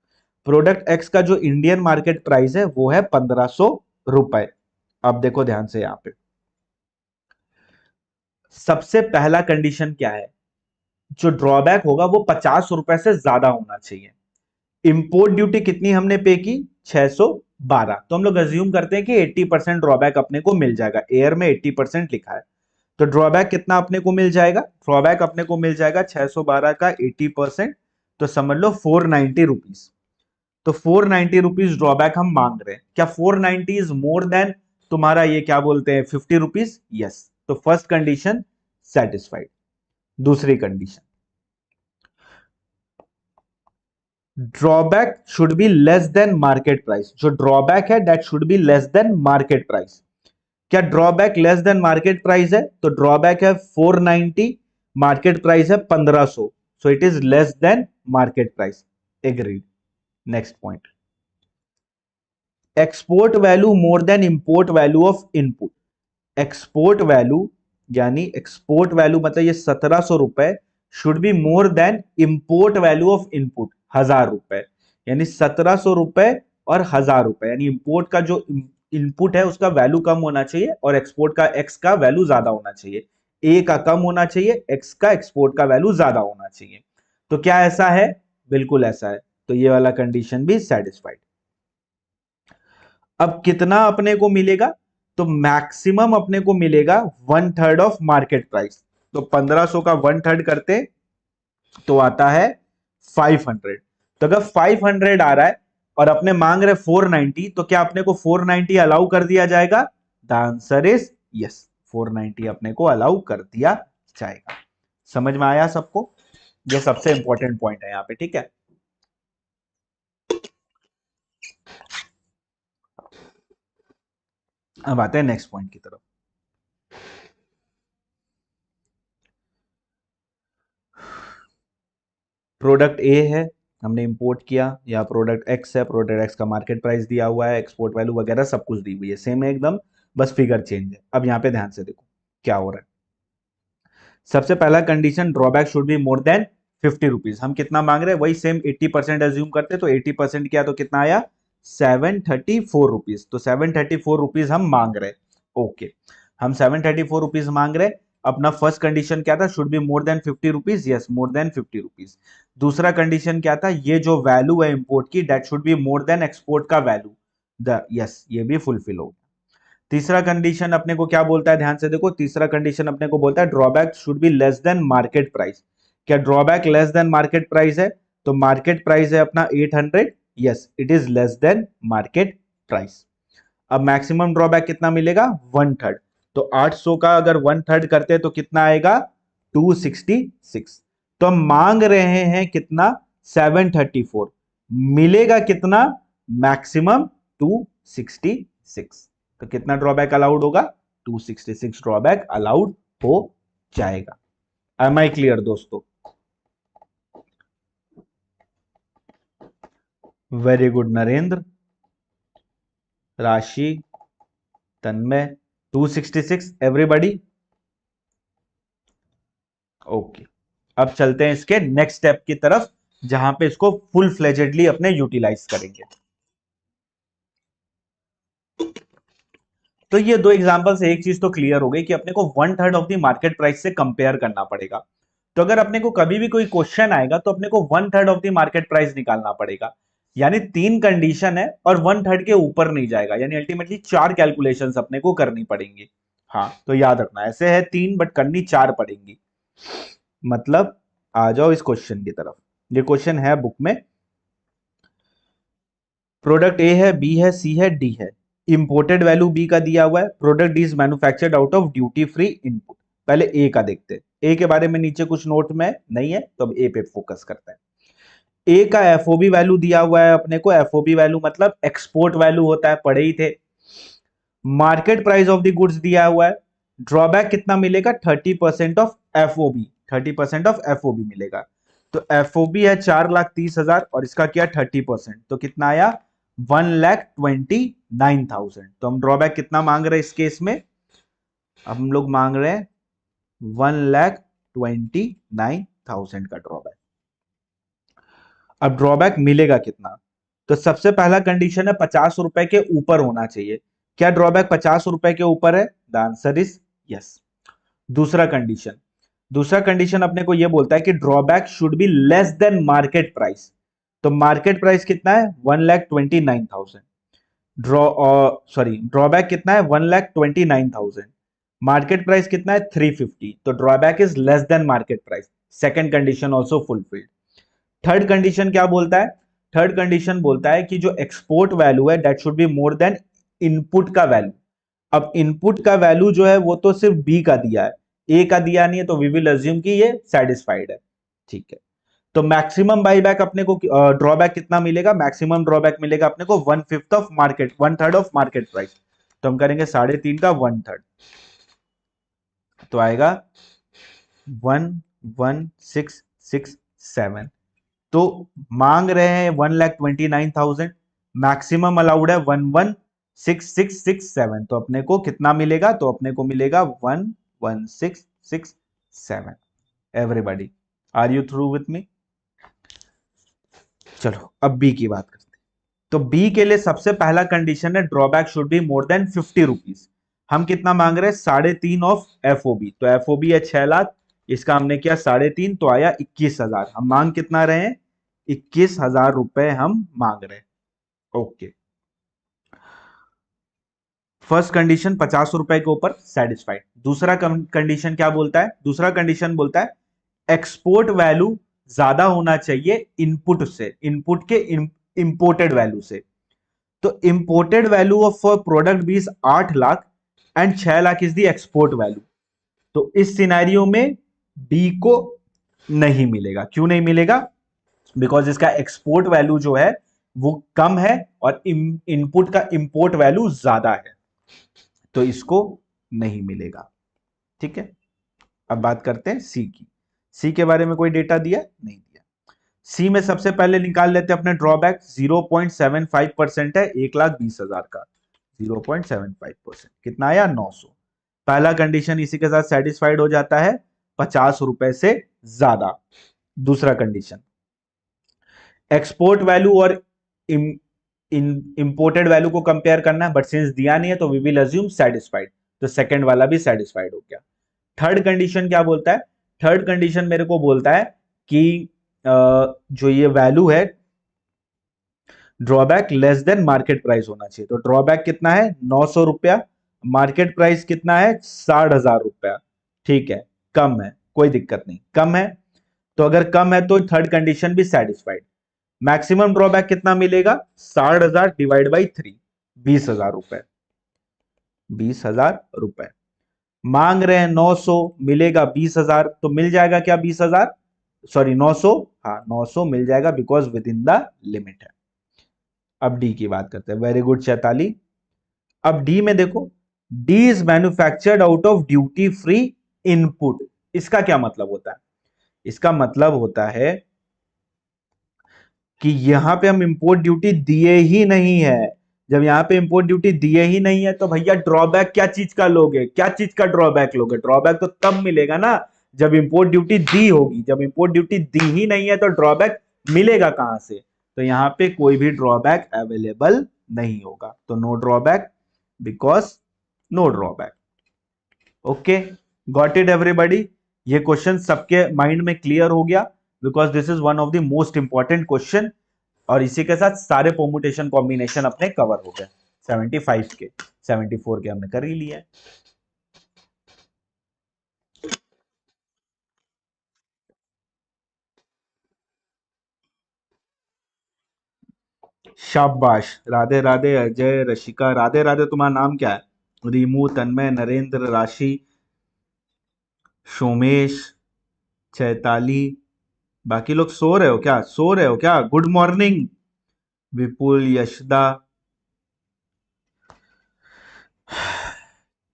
प्रोडक्ट एक्स का जो इंडियन मार्केट प्राइस है वो है 1500 रुपए। अब देखो ध्यान से, यहां पे सबसे पहला कंडीशन क्या है? जो ड्रॉबैक होगा वो 50 रुपए से ज्यादा होना चाहिए। इंपोर्ट ड्यूटी कितनी हमने पे की? 612। तो हम लोग अज्यूम करते हैं कि 80% ड्रॉबैक अपने को मिल जाएगा, एयर में 80% लिखा है, तो ड्रॉबैक कितना अपने को मिल जाएगा? ड्रॉबैक अपने को मिल जाएगा 612 का 80%, तो समझ लो 490 रुपीज। तो 490 रुपीज ड्रॉबैक हम मांग रहे हैं। क्या 490 इज मोर देन तुम्हारा ये क्या बोलते हैं 50 रुपीज? यस। तो फर्स्ट कंडीशन सेटिस्फाइड। दूसरी condition, drawback should be less than market price. जो ड्रॉबैक है that should be less than market price. क्या drawback less than market price है? तो ड्रॉबैक है 490, मार्केट प्राइस है 1500, so it is less than market price. Agreed. Next point, export value more than import value of input. Export value यानी export value मतलब ये 1700 रुपए should be more than import value of input 1000 रुपए। यानी 1700 रुपए और 1000 रुपए, यानी इंपोर्ट का जो इनपुट है उसका वैल्यू कम होना चाहिए और एक्सपोर्ट का एक्स का वैल्यू ज्यादा होना चाहिए। ए का कम होना चाहिए, एक्स का एक्सपोर्ट का वैल्यू ज्यादा होना चाहिए। तो क्या ऐसा है? बिल्कुल ऐसा है। तो ये वाला कंडीशन भी सेटिस्फाइड। अब कितना अपने को मिलेगा? तो मैक्सिमम अपने को मिलेगा 1/3 ऑफ मार्केट प्राइस। तो 1500 का 1/3 करते तो आता है 500। तो अगर 500 आ रहा है और अपने मांग रहे 490, तो क्या अपने को 490 अलाउ कर दिया जाएगा? द आंसर इज यस, 490 अपने को अलाउ कर दिया जाएगा। समझ में आया सबको? ये सबसे इंपॉर्टेंट पॉइंट है यहां पे, ठीक है। अब आते हैं नेक्स्ट पॉइंट की तरफ। प्रोडक्ट ए है, हमने इंपोर्ट किया, या प्रोडक्ट एक्स है, प्रोडक्ट एक्स का मार्केट प्राइस दिया हुआ है, एक्सपोर्ट वैल्यू वगैरह सब कुछ दी हुई है, सेम है एकदम, बस फिगर चेंज है। अब यहाँ पे ध्यान से देखो क्या हो रहा है। सबसे पहला condition, drawback should be more than 50 rupees. हम कितना मांग रहे हैं? वही सेम 80% एज्यूम करते, तो 80% किया तो कितना आया? 734 रुपीज। तो 734 रुपीज हम मांग रहे। ओके, हम 734 रुपीज मांग रहे। अपना फर्स्ट कंडीशन क्या था? Should be more than 50 rupees. Yes, more than 50 rupees. दूसरा कंडीशन क्या था? ये जो वैल्यू है इंपोर्ट की, that should be more than export का वैल्यू। यस, ये भी फुलफिल हो। तीसरा कंडीशन अपने को क्या बोलता है? ध्यान से देखो, तीसरा कंडीशन अपने को बोलता है drawback should be less than market price. क्या drawback less than market price है? तो मार्केट प्राइस है अपना 800। Yes, it is less than market price. अब मैक्सिमम ड्रॉबैक कितना मिलेगा? 1/3। तो 800 का अगर 1/3 करते तो कितना आएगा? 266। तो हम मांग रहे हैं कितना? 734। मिलेगा कितना? मैक्सिमम 266। तो कितना ड्रॉबैक अलाउड होगा? 266 ड्रॉबैक अलाउड हो जाएगा। एम आई क्लियर दोस्तों? वेरी गुड नरेंद्र, राशि, तन्मय, 266 एवरीबॉडी। ओके, अब चलते हैं इसके नेक्स्ट स्टेप की तरफ, जहां पे इसको फुल फ्लेजेडली अपने यूटिलाइज करेंगे। तो ये दो एग्जांपल से एक चीज तो क्लियर हो गई कि अपने को 1/3 ऑफ द मार्केट प्राइस से कंपेयर करना पड़ेगा। तो अगर अपने को कभी भी कोई क्वेश्चन आएगा तो अपने को 1/3 ऑफ द मार्केट प्राइस निकालना पड़ेगा। यानी 3 कंडीशन है और 1/3 के ऊपर नहीं जाएगा, यानी अल्टीमेटली 4 कैलकुलेशंस अपने को करनी पड़ेंगी। हाँ, तो याद रखना, ऐसे है 3 बट करनी 4 पड़ेंगी। मतलब आ जाओ इस क्वेश्चन की तरफ। ये क्वेश्चन है बुक में, प्रोडक्ट ए है, बी है, सी है, डी है। इंपोर्टेड वैल्यू बी का दिया हुआ है, product D is manufactured out of duty free input. पहले ए का देखते हैं, ए के बारे में नीचे कुछ नोट में नहीं है तो अब ए पे फोकस करते हैं। ए का एफओबी वैल्यू दिया हुआ है अपने को, एफओबी वैल्यू मतलब एक्सपोर्ट वैल्यू होता है, पढ़े ही थे। Market price of the goods दिया हुआ है, ड्रॉबैक कितना मिलेगा, 30% ऑफ एफओबी, 30% ऑफ एफओबी मिलेगा। तो एफओबी है 4,30,000 और इसका क्या 30%, तो कितना आया 1,29,000। तो हम ड्रॉबैक कितना मांग रहे हैं इस केस में, अब हम लोग मांग रहे हैं 1,29,000 का ड्रॉबैक। अब ड्रॉबैक मिलेगा कितना, तो सबसे पहला कंडीशन है 50 रुपए के ऊपर होना चाहिए। क्या ड्रॉबैक 50 रुपए के ऊपर है, द आंसर इज यस। दूसरा कंडीशन, दूसरा कंडीशन अपने को यह बोलता है कि drawback should be less than market price. तो मार्केट प्राइस कितना है 1,29,000, ड्रॉबैक कितना है 1,29,000, मार्केट प्राइस कितना है 350, तो drawback is less than market price. Second condition also fulfilled. Third condition क्या बोलता है, थर्ड कंडीशन बोलता है कि जो एक्सपोर्ट वैल्यू है that should be more than input का वैल्यू। अब इनपुट का वैल्यू जो है वो तो सिर्फ बी का दिया है, ए का दिया नहीं है, तो वी विल अज्यूम कि ये सेटिस्फाइड है। ठीक है, तो मैक्सिमम बाईबैक अपने को ड्रॉबैक कितना मिलेगा, मैक्सिमम ड्रॉबैक मिलेगा अपने को 1/5 of market, 1/3 of market price. तो हम करेंगे 3.5 का 1/3, तो आएगा 1,1,667। तो मांग रहे हैं 1,29,000, मैक्सिमम अलाउड है 1,1,6,667, तो अपने को कितना मिलेगा, तो अपने को मिलेगा 1,1,667। Everybody, are you through with me? चलो अब बी की बात करते हैं। तो बी के लिए सबसे पहला कंडीशन है drawback should be more than 50 rupees. हम कितना मांग रहे हैं 3.5 ऑफ एफओबी, तो एफओबी है 6 लाख, इसका हमने किया 3.5 तो आया 21,000। हम मांग कितना रहे हैं 21,000 रुपए हम मांग रहे हैं। ओके, फर्स्ट कंडीशन 50 रुपए के ऊपर सेटिस्फाइड। दूसरा कंडीशन क्या बोलता है, दूसरा कंडीशन बोलता है एक्सपोर्ट वैल्यू ज्यादा होना चाहिए इनपुट से, इनपुट के इंपोर्टेड वैल्यू से। तो इंपोर्टेड वैल्यू ऑफ प्रोडक्ट भी 8 lakh and 6 lakh is the export value. तो इस सिनेरियो में बी को नहीं मिलेगा। क्यों नहीं मिलेगा, बिकॉज इसका एक्सपोर्ट वैल्यू जो है वो कम है और इनपुट का इंपोर्ट वैल्यू ज्यादा है, तो इसको नहीं मिलेगा। ठीक है, अब बात करते हैं सी की। सी के बारे में कोई डेटा दिया नहीं दिया। सी में सबसे पहले निकाल लेते हैं अपने ड्रॉबैक, 0.75% है 1,20,000 का, 0.75% कितना आया 900। पहला कंडीशन इसी के साथ सेटिस्फाइड हो जाता है, 50 रुपए से ज्यादा। दूसरा कंडीशन, एक्सपोर्ट वैल्यू और इंपोर्टेड वैल्यू को कंपेयर करना है, बट सिंस दिया नहीं है तो वी विल अज्यूम सेटिस्फाइड, तो सेकंड वाला भी सेटिस्फाइड हो गया। थर्ड कंडीशन क्या बोलता है, थर्ड कंडीशन मेरे को बोलता है कि जो ये वैल्यू है drawback less than market price होना चाहिए। तो ड्रॉबैक कितना है 900 रुपया, मार्केट प्राइस कितना है 60,000 रुपया। ठीक है, कम है, कोई दिक्कत नहीं, कम है। तो अगर कम है तो थर्ड कंडीशन भी सेटिस्फाइड। मैक्सिमम ड्रॉबैक कितना मिलेगा 60,000 डिवाइड बाई 3, 20,000 रुपए, 20,000 रुपए। मांग रहे हैं 900, मिलेगा 20,000, तो मिल जाएगा क्या 20,000, सॉरी 900, हाँ 900 मिल जाएगा because with in the limit है। अब डी की बात करते हैं, वेरी गुड चैताली। अब डी में देखो, D is manufactured out of duty free input. इसका क्या मतलब होता है, इसका मतलब होता है कि यहां पे हम इंपोर्ट ड्यूटी दिए ही नहीं है। जब यहां पे इंपोर्ट ड्यूटी दिए ही नहीं है तो भैया ड्रॉबैक क्या चीज का लोगे, क्या चीज का ड्रॉबैक लोगे, ड्रॉबैक तो तब मिलेगा ना जब इंपोर्ट ड्यूटी दी होगी। जब इंपोर्ट ड्यूटी दी ही नहीं है तो ड्रॉबैक मिलेगा कहां से, तो यहां पे कोई भी ड्रॉबैक अवेलेबल नहीं होगा, तो no drawback because no drawback. Okay, got it everybody. ये क्वेश्चन सबके माइंड में क्लियर हो गया, because this is one of the most important question. और इसी के साथ सारे परमुटेशन कॉम्बिनेशन अपने कवर हो गए, 75 के, 74 के हमने कर ही लिया है। शाबाश, राधे राधे अजय, रशिका, राधे राधे। तुम्हारा नाम क्या है? रीमू, तन्मय, नरेंद्र, राशि, सोमेश, चैताली। बाकी लोग सो रहे हो क्या? सो रहे हो क्या? Good morning. विपुल, यशदा।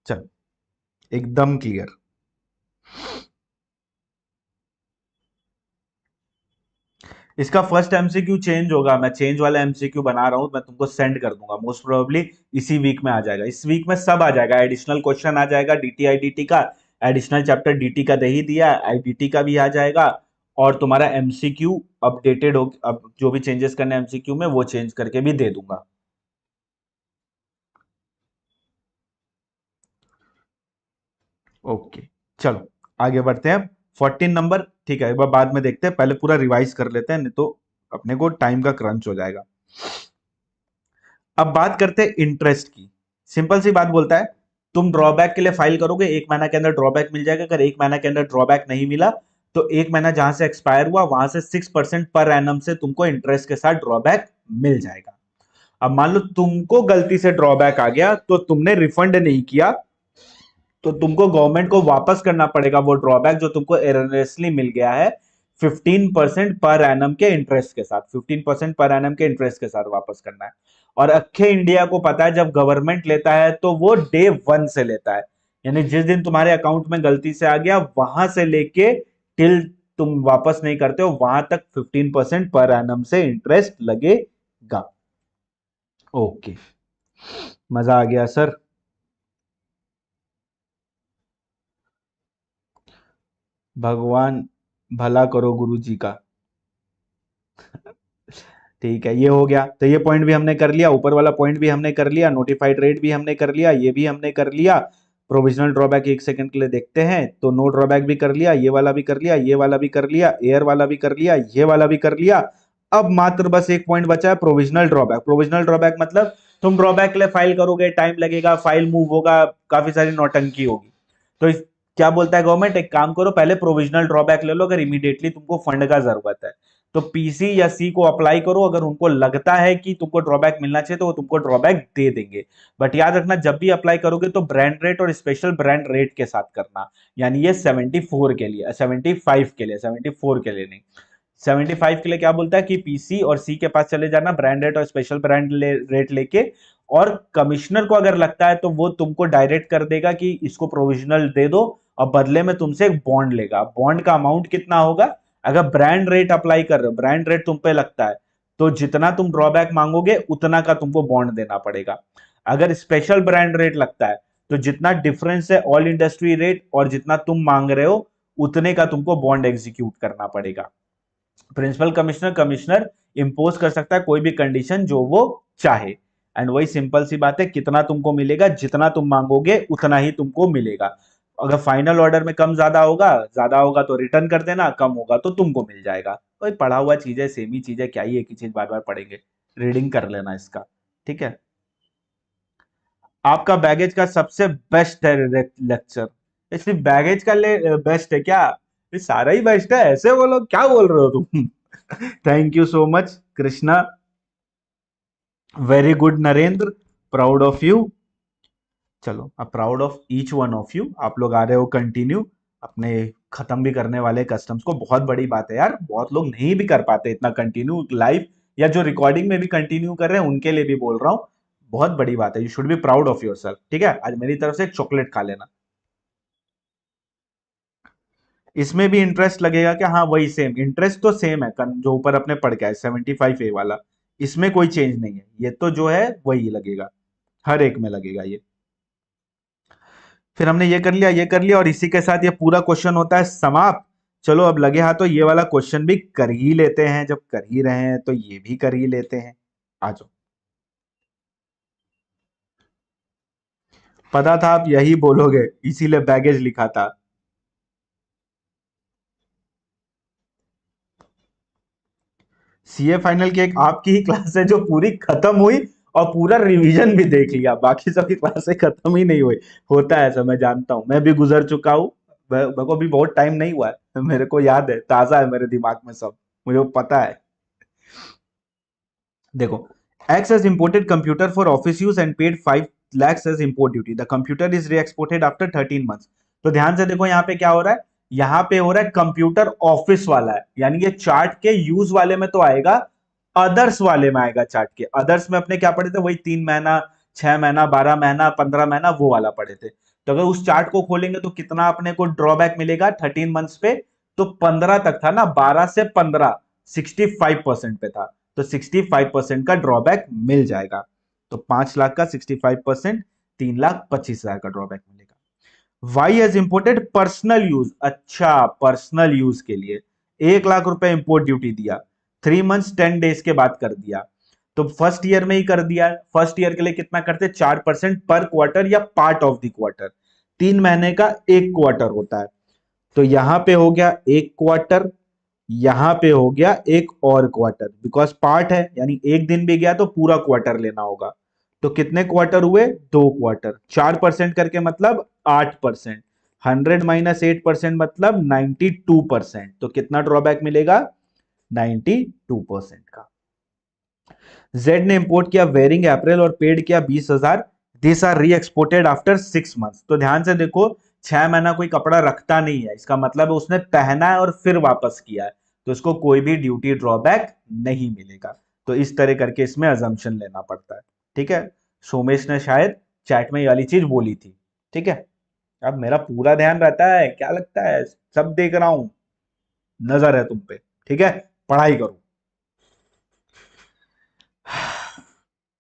चल, एकदम क्लियर। इसका फर्स्ट एमसीक्यू चेंज होगा, मैं चेंज वाला एमसीक्यू बना रहा हूं, मैं तुमको सेंड कर दूंगा, मोस्ट प्रोबेबली इसी वीक में आ जाएगा। इस वीक में सब आ जाएगा, एडिशनल क्वेश्चन आ जाएगा डीटी आईडीटी का, एडिशनल चैप्टर डीटी का दे ही दिया, आईडीटी का भी आ जाएगा, और तुम्हारा एमसीक्यू अपडेटेड हो, अब जो भी चेंजेस करने एमसीक्यू में वो चेंज करके भी दे दूंगा। ओके, चलो आगे बढ़ते हैं। 14 नंबर, ठीक है, एक बार बाद में देखते हैं, पहले पूरा रिवाइज कर लेते हैं, नहीं तो अपने को टाइम का क्रंच हो जाएगा। अब बात करते हैं इंटरेस्ट की। सिंपल सी बात बोलता है, तुम ड्रॉबैक के लिए फाइल करोगे, एक महीना के अंदर ड्रॉबैक मिल जाएगा। अगर एक महीना के अंदर ड्रॉबैक नहीं मिला तो एक महीना जहां से एक्सपायर हुआ वहां से 6% पर एनम से तुमको इंटरेस्ट के साथ ड्रॉबैक मिल जाएगा। अब मान लो तुमको गलती से ड्रॉबैक आ गया तो तुमने रिफंड नहीं किया, तो तुमको गवर्नमेंट को वापस करना पड़ेगा वो ड्रॉबैक जो तुमको एरनेसली मिल गया है, 15% पर एनम के इंटरेस्ट के साथ, 15% पर एनम के इंटरेस्ट के साथ वापस करना है। और अखे इंडिया को पता है जब गवर्नमेंट लेता है तो वो डे वन से लेता है, यानी जिस दिन तुम्हारे अकाउंट में गलती से आ गया वहां से लेके टिल तुम वापस नहीं करते हो वहां तक 15% पर एनम से इंटरेस्ट लगेगा। ओके, मजा आ गया सर। भगवान भला करो गुरु जी का। ठीक है, ये हो गया, तो ये पॉइंट भी हमने कर लिया, ऊपर वाला पॉइंट भी हमने कर लिया, नोटिफाइड रेट भी हमने कर लिया, ये भी हमने कर लिया। प्रोविजनल ड्रॉबैक एक सेकंड के लिए देखते हैं, तो नो ड्रॉबैक भी कर लिया, ये वाला भी कर लिया, ये वाला भी कर लिया, एयर वाला भी कर लिया, ये वाला भी कर लिया। अब मात्र बस एक पॉइंट बचा है, प्रोविजनल ड्रॉबैक। प्रोविजनल ड्रॉबैक मतलब तुम ड्रॉबैक के लिए फाइल करोगे, टाइम लगेगा, फाइल मूव होगा, काफी सारी नौटंकी होगी। तो क्या बोलता है गवर्नमेंट, एक काम करो, पहले प्रोविजनल ड्रॉबैक ले लो, अगर इमीडिएटली तुमको फंड का जरूरत है तो पीसी या सी को अप्लाई करो, अगर उनको लगता है कि तुमको ड्रॉबैक मिलना चाहिए तो वो तुमको ड्रॉबैक दे देंगे। बट याद रखना, जब भी अप्लाई करोगे तो ब्रांड रेट और स्पेशल ब्रांड रेट के साथ करना, यानी ये 74 के लिए, 75 के लिए, 74 के लिए नहीं। 75 के लिए क्या बोलता है कि पीसी और सी के पास चले जाना, ब्रांड रेट और स्पेशल ब्रांड रेट लेके, और कमिश्नर को अगर लगता है तो वो तुमको डायरेक्ट कर देगा कि इसको प्रोविजनल दे दो, और बदले में तुमसे एक बॉन्ड लेगा। बॉन्ड का अमाउंट कितना होगा? अगर ब्रांड रेट अप्लाई कर रहे हो, ब्रांड रेट तुम पे लगता है, तो जितना तुम ड्रॉबैक मांगोगे उतना का तुमको बॉन्ड देना पड़ेगा। अगर स्पेशल ब्रांड रेट लगता है तो जितना डिफरेंस है ऑल इंडस्ट्री रेट और जितना तुम मांग रहे हो उतने का तुमको बॉन्ड एग्जीक्यूट करना पड़ेगा। प्रिंसिपल कमिश्नर कमिश्नर इंपोज कर सकता है कोई भी कंडीशन जो वो चाहे, एंड वही सिंपल सी बात है, कितना तुमको मिलेगा, जितना तुम मांगोगे उतना ही तुमको मिलेगा। अगर फाइनल ऑर्डर में कम ज्यादा होगा तो रिटर्न कर देना, कम होगा तो तुमको मिल जाएगा। कोई पढ़ा हुआ चीज है, सेम ही चीज है, क्या ही एक ही चीज बार बार पढ़ेंगे, रीडिंग कर लेना इसका। ठीक है, आपका बैगेज का सबसे बेस्ट है लेक्चर। ये सिर्फ बैगेज का बेस्ट है क्या? ये सारा ही बेस्ट है, ऐसे बोलो, क्या बोल रहे हो तुम? Thank you so much Krishna, very good Narendra, proud of you. चलो, अब proud of each one of you, आप लोग आ रहे हो कंटिन्यू अपने खत्म भी करने वाले कस्टम्स को। बहुत बड़ी बात है यार, बहुत लोग नहीं भी कर पाते इतना कंटिन्यू लाइव, या जो रिकॉर्डिंग में भी कंटिन्यू कर रहे हैं उनके लिए भी बोल रहा हूँ, बहुत बड़ी बात है, you should be proud of your self. ठीक है, आज मेरी तरफ से एक चॉकलेट खा लेना। इसमें भी इंटरेस्ट लगेगा क्या? हाँ, वही सेम इंटरेस्ट तो सेम है, जो ऊपर अपने पढ़ के आए 75A वाला, इसमें कोई चेंज नहीं है, ये तो जो है वही लगेगा, हर एक में लगेगा ये। फिर हमने ये कर लिया, और इसी के साथ ये पूरा क्वेश्चन होता है समाप्त। चलो अब लगे हाथों ये वाला क्वेश्चन भी कर ही लेते हैं, जब कर ही रहे हैं तो ये भी कर ही लेते हैं। आ जाओ, पता था आप यही बोलोगे, इसीलिए बैगेज लिखा था। सीए फाइनल की एक आपकी ही क्लास है जो पूरी खत्म हुई, और पूरा रिवीजन भी देख लिया, बाकी सबकी क्लासें खत्म ही नहीं हुई। होता है ऐसा, मैं जानता हूँ, मैं भी गुजर चुका हूँ। मेरे को भी बहुत टाइम नहीं हुआ है, मेरे को याद है, ताजा है मेरे दिमाग में सब, मुझे वो पता है। देखो, X has imported computer for office use and paid 5 lakhs as import duty. The computer is re-exported after 13 months. तो ध्यान से देखो यहाँ पे क्या हो रहा है, यहाँ पे हो रहा है कंप्यूटर ऑफिस वाला है, यानी ये चार्ट के यूज वाले में तो आएगा, अदर्स वाले में आएगा। चार्ट के अदर्स में अपने क्या पढ़े थे, वही 3 महीना, 6 महीना, 12 महीना, 15 महीना, वो वाला पढ़े थे। तो अगर उस चार्ट को खोलेंगे तो कितना अपने को ड्रॉबैक मिलेगा 13 मंथ्स पे, तो 15 तक था ना, 12 से 15 65% पे था, तो 65% का ड्रॉबैक मिल जाएगा। तो 5 लाख का 65%, 3,25,000 का ड्रॉबैक मिलेगा। Y has imported personal use, अच्छा पर्सनल यूज के लिए 1 लाख रुपए इंपोर्ट ड्यूटी दिया, 3 मंथ्स 10 डेज के बाद कर दिया, तो फर्स्ट ईयर में ही कर दिया। फर्स्ट ईयर के लिए कितना करते, 4% पर क्वार्टर या पार्ट ऑफ द क्वार्टर, 3 महीने का एक क्वार्टर होता है। तो यहां पे हो गया एक क्वार्टर, यहां पे हो गया एक और क्वार्टर, बिकॉज पार्ट है, यानी एक दिन भी गया तो पूरा क्वार्टर लेना होगा। तो कितने क्वार्टर हुए, 2 क्वार्टर, 4% करके मतलब 8%, 100 - 8% मतलब 92%। तो कितना ड्रॉबैक मिलेगा, 92% का। जेड ने इंपोर्ट किया वेयरिंग अप्रैल और पेड किया 20,000, दिस आर री एक्सपोर्टेड आफ्टर 6 मंथ्स। तो ध्यान से देखो, 6 महीना कोई कपड़ा रखता नहीं है, इसका मतलब है उसने पहना है और फिर वापस किया है, तो इसको कोई भी ड्यूटी ड्रॉबैक नहीं मिलेगा। तो इस तरह करके इसमें अजम्पशन लेना पड़ता है। ठीक है, सोमेश ने शायद चैट में ये वाली चीज बोली थी। ठीक है, अब मेरा पूरा ध्यान रहता है, क्या लगता है, सब देख रहा हूं, नजर है तुम पे। ठीक है, पढ़ाई करो।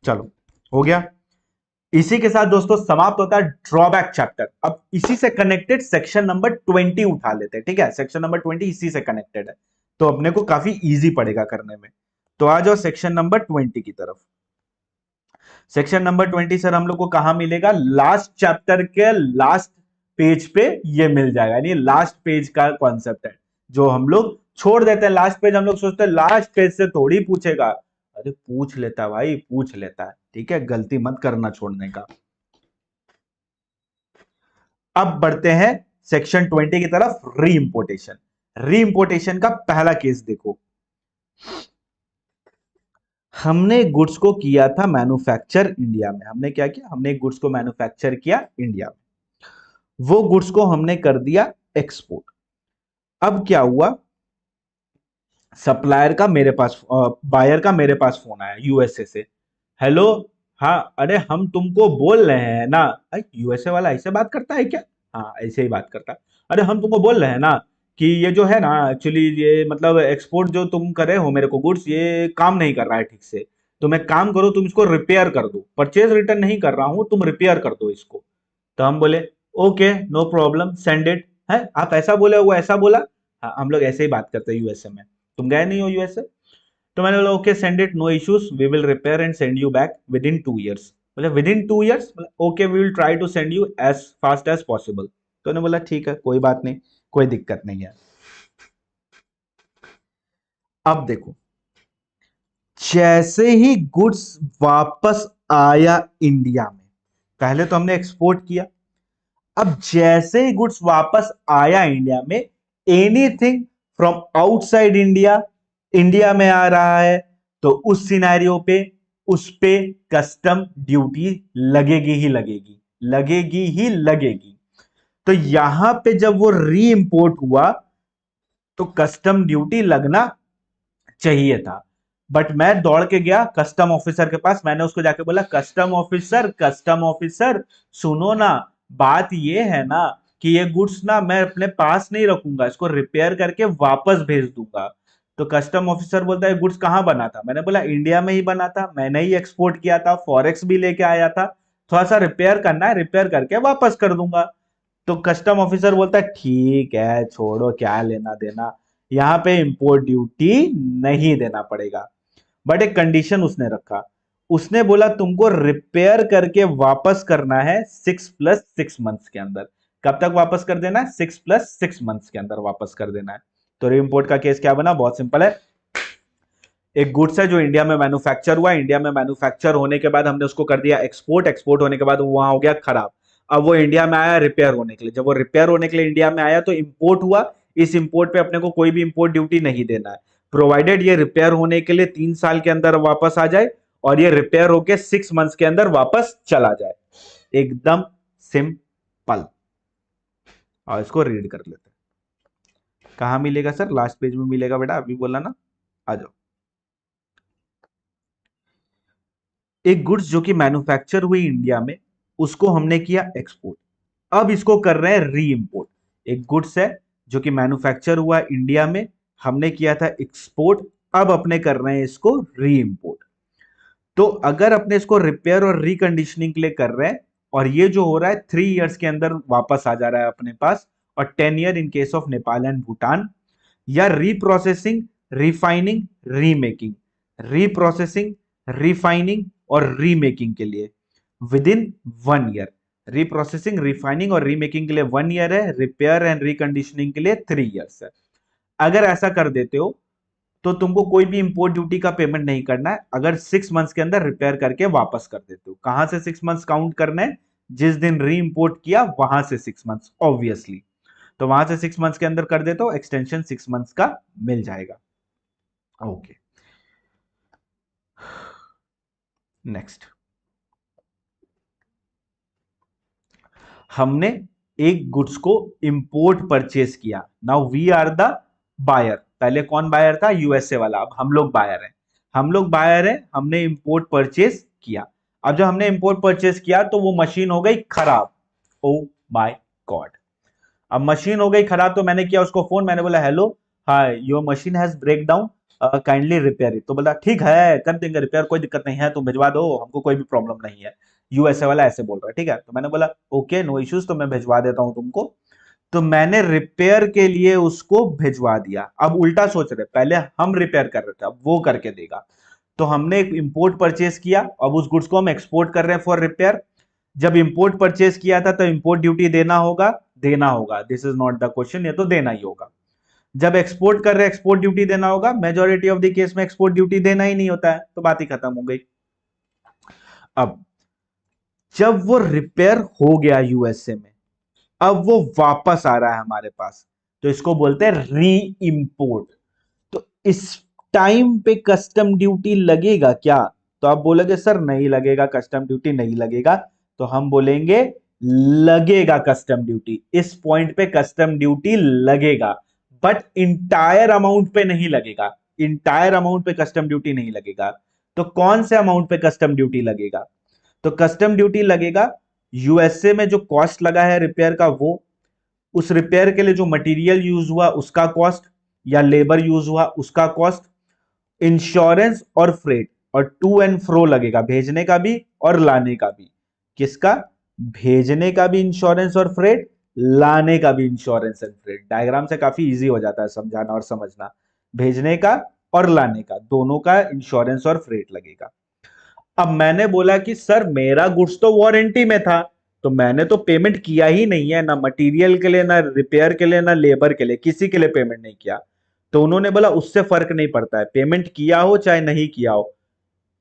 चलो, हो गया। इसी के साथ दोस्तों समाप्त होता है ड्रॉबैक चैप्टर। अब इसी से कनेक्टेड सेक्शन नंबर 20 उठा लेते हैं। ठीक है, सेक्शन नंबर 20 इसी से कनेक्टेड है, तो अपने को काफी इजी पड़ेगा करने में। तो आ जाओ सेक्शन नंबर 20 की तरफ। सेक्शन नंबर 20 सर हम लोग को कहां मिलेगा, लास्ट चैप्टर के लास्ट पेज पे ये मिल जाएगा, यानी लास्ट पेज का कॉन्सेप्ट है जो हम लोग छोड़ देते हैं। लास्ट पेज हम लोग सोचते हैं लास्ट पेज से थोड़ी पूछेगा, अरे पूछ लेता है भाई, पूछ लेता है। ठीक है, गलती मत करना छोड़ने का। अब बढ़ते हैं सेक्शन 20 की तरफ, री इंपोर्टेशन। री इंपोर्टेशन का पहला केस देखो, हमने गुड्स को किया था मैन्युफैक्चर इंडिया में। हमने क्या किया, हमने गुड्स को मैन्युफैक्चर किया इंडिया में, वो गुड्स को हमने कर दिया एक्सपोर्ट। अब क्या हुआ, सप्लायर का मेरे पास, बायर का मेरे पास फोन आया यूएसए से, हेलो, हाँ अरे हम तुमको बोल रहे हैं ना, यूएसए वाला ऐसे बात करता है क्या, हाँ ऐसे ही बात करता है, अरे हम तुमको बोल रहे हैं ना कि ये जो है ना एक्चुअली ये मतलब एक्सपोर्ट जो तुम कर रहे हो मेरे को गुड्स, ये काम नहीं कर रहा है ठीक से, तो मैं काम करो तुम इसको रिपेयर कर दो, परचेज रिटर्न नहीं कर रहा हूं, तुम रिपेयर कर दो इसको। तो हम बोले okay no problem send it, है आप ऐसा बोले, वो ऐसा बोला, हाँ हम लोग ऐसे ही बात करते हैं यूएसए में, तुम गए नहीं हो यूएसए। तो मैंने बोला okay send it, no issues, we will repair and send you back within 2 years. बोले within 2 years, okay we will try to send you as fast as possible. तो उन्होंने बोला ठीक है कोई बात नहीं, कोई दिक्कत नहीं है। अब देखो, जैसे ही गुड्स वापस आया इंडिया में, पहले तो हमने एक्सपोर्ट किया, अब जैसे ही गुड्स वापस आया इंडिया में, anything from outside India India में आ रहा है, तो उस सिनेरियो पे उस पे कस्टम ड्यूटी लगेगी ही लगेगी, लगेगी ही लगेगी। तो यहां पे जब वो री इंपोर्ट हुआ तो कस्टम ड्यूटी लगना चाहिए था, बट मैं दौड़ के गया कस्टम ऑफिसर के पास, मैंने उसको जाके बोला कस्टम ऑफिसर, कस्टम ऑफिसर सुनो ना, बात ये है ना कि ये गुड्स ना मैं अपने पास नहीं रखूंगा, इसको रिपेयर करके वापस भेज दूंगा। तो कस्टम ऑफिसर बोलता है गुड्स कहाँ बना था, मैंने बोला इंडिया में ही बना था, मैंने ही एक्सपोर्ट किया था, फॉरेक्स भी लेके आया था, थोड़ा सा रिपेयर करना है, रिपेयर करके वापस कर दूंगा। तो कस्टम ऑफिसर बोलता है ठीक है छोड़ो, क्या लेना देना, यहाँ पे इंपोर्ट ड्यूटी नहीं देना पड़ेगा। बट एक कंडीशन उसने रखा, उसने बोला तुमको रिपेयर करके वापस करना है 6+6 मंथ्स के अंदर। कब तक वापस कर देना है, 6+6 मंथ्स के अंदर वापस कर देना है। तो रीइंपोर्ट का केस क्या बना, बहुत सिंपल है, एक गुड्स है जो इंडिया में मैन्युफैक्चर हुआ, इंडिया में मैन्युफैक्चर होने के बाद हमने उसको कर दिया एक्सपोर्ट, एक्सपोर्ट होने के बाद वो वहां हो गया खराब, अब वो इंडिया में आया रिपेयर होने के लिए, जब वो रिपेयर होने के लिए इंडिया में आया तो इंपोर्ट हुआ, इस इंपोर्ट पे अपने को कोई भी इंपोर्ट ड्यूटी नहीं देना है, प्रोवाइडेड ये रिपेयर होने के लिए 3 साल के अंदर वापस आ जाए और ये रिपेयर होके 6 मंथ्स के अंदर वापस चला जाए। एकदम सिंपल। और इसको रीड कर लेते हैं। कहां मिलेगा सर? लास्ट पेज में मिलेगा बेटा, अभी बोला ना, आ जाओ। एक गुड्स जो कि मैन्युफैक्चर हुई इंडिया में, उसको हमने किया एक्सपोर्ट, अब इसको कर रहे हैं री इंपोर्ट। एक गुड्स है जो कि मैन्युफैक्चर हुआ इंडिया में, हमने किया था एक्सपोर्ट, अब अपने कर रहे हैं इसको री इंपोर्ट। तो अगर अपने इसको रिपेयर और रिकंडीशनिंग के लिए कर रहे हैं, और ये जो हो रहा है 3 इयर्स के अंदर वापस आ जा रहा है अपने पास, और 10 year in case of Nepal and Bhutan, या reprocessing, refining, remaking, reprocessing, refining और रीमेकिंग के लिए within 1 year. Reprocessing, refining और रीमेकिंग के लिए 1 ईयर है, रिपेयर एंड रिकंडीशनिंग के लिए 3 इयर्स है। अगर ऐसा कर देते हो तो तुमको कोई भी इंपोर्ट ड्यूटी का पेमेंट नहीं करना है, अगर 6 मंथ्स के अंदर रिपेयर करके वापस कर देते हो। कहां से 6 मंथ्स काउंट करना है? जिस दिन री इंपोर्ट किया वहां से 6 मंथ्स, ऑब्वियसली। तो वहां से 6 मंथ्स के अंदर कर देते हो, एक्सटेंशन 6 मंथ्स का मिल जाएगा। Okay, next. हमने एक गुड्स को इंपोर्ट परचेज किया, now we are the buyer. पहले कौन बायर था? यूएसए वाला, अब हम लोग बायर हैं। हम लोग बायर हैं, हमने इंपोर्ट परचेज किया। अब जब हमने इंपोर्ट परचेज किया तो वो मशीन हो गई खराब। ओ माय गॉड, अब मशीन हो गई खराब, तो मैंने किया उसको फोन, मैंने बोला hello, hi your machine has break down, kindly repair it. तो बोला ठीक है, कर देंगे रिपेयर, कोई दिक्कत नहीं है, तुम भिजवा दो, हमको कोई भी प्रॉब्लम नहीं है। यूएसए वाला ऐसे बोल रहा है, ठीक है। तो मैंने बोला ओके, नो इश्यूज, तो मैं भिजवा देता हूं तुमको। तो मैंने रिपेयर के लिए उसको भिजवा दिया। अब उल्टा सोच रहे, पहले हम रिपेयर कर रहे थे, अब वो करके देगा। तो हमने एक इंपोर्ट परचेज किया, अब उस गुड्स को हम एक्सपोर्ट कर रहे हैं फॉर रिपेयर। जब इंपोर्ट परचेज किया था तो इंपोर्ट ड्यूटी देना होगा, देना होगा, this is not the question, ये तो देना ही होगा। जब एक्सपोर्ट कर रहे हैं, एक्सपोर्ट ड्यूटी देना होगा। मेजॉरिटी ऑफ द केस में एक्सपोर्ट ड्यूटी देना ही नहीं होता है, तो बात ही खत्म हो गई। अब जब वो रिपेयर हो गया यूएसए में, अब वो वापस आ रहा है हमारे पास, तो इसको बोलते हैं री इंपोर्ट। तो इस टाइम पे कस्टम ड्यूटी लगेगा क्या? तो आप बोलोगे सर नहीं लगेगा, कस्टम ड्यूटी नहीं लगेगा। तो हम बोलेंगे लगेगा कस्टम ड्यूटी, इस पॉइंट पे कस्टम ड्यूटी लगेगा, बट इंटायर अमाउंट पे नहीं लगेगा। इंटायर अमाउंट पे कस्टम ड्यूटी नहीं लगेगा। तो कौन से अमाउंट पे कस्टम ड्यूटी लगेगा? तो कस्टम ड्यूटी लगेगा यूएसए में जो कॉस्ट लगा है रिपेयर का, वो, उस रिपेयर के लिए जो मटेरियल यूज हुआ उसका कॉस्ट, या लेबर यूज हुआ उसका कॉस्ट, इंश्योरेंस और फ्रेट, और टू एंड फ्रो लगेगा, भेजने का भी और लाने का भी। किसका? भेजने का भी इंश्योरेंस और फ्रेट, लाने का भी इंश्योरेंस एंड फ्रेट। डायग्राम से काफी इजी हो जाता है समझाना और समझना। भेजने का और लाने का दोनों का इंश्योरेंस और फ्रेट लगेगा। अब मैंने बोला कि सर मेरा गुड्स तो वारंटी में था, तो मैंने तो पेमेंट किया ही नहीं है, ना मटेरियल के लिए, ना रिपेयर के लिए, ना लेबर के लिए, किसी के लिए पेमेंट नहीं किया। तो उन्होंने बोला उससे फर्क नहीं पड़ता है, पेमेंट किया हो चाहे नहीं किया हो,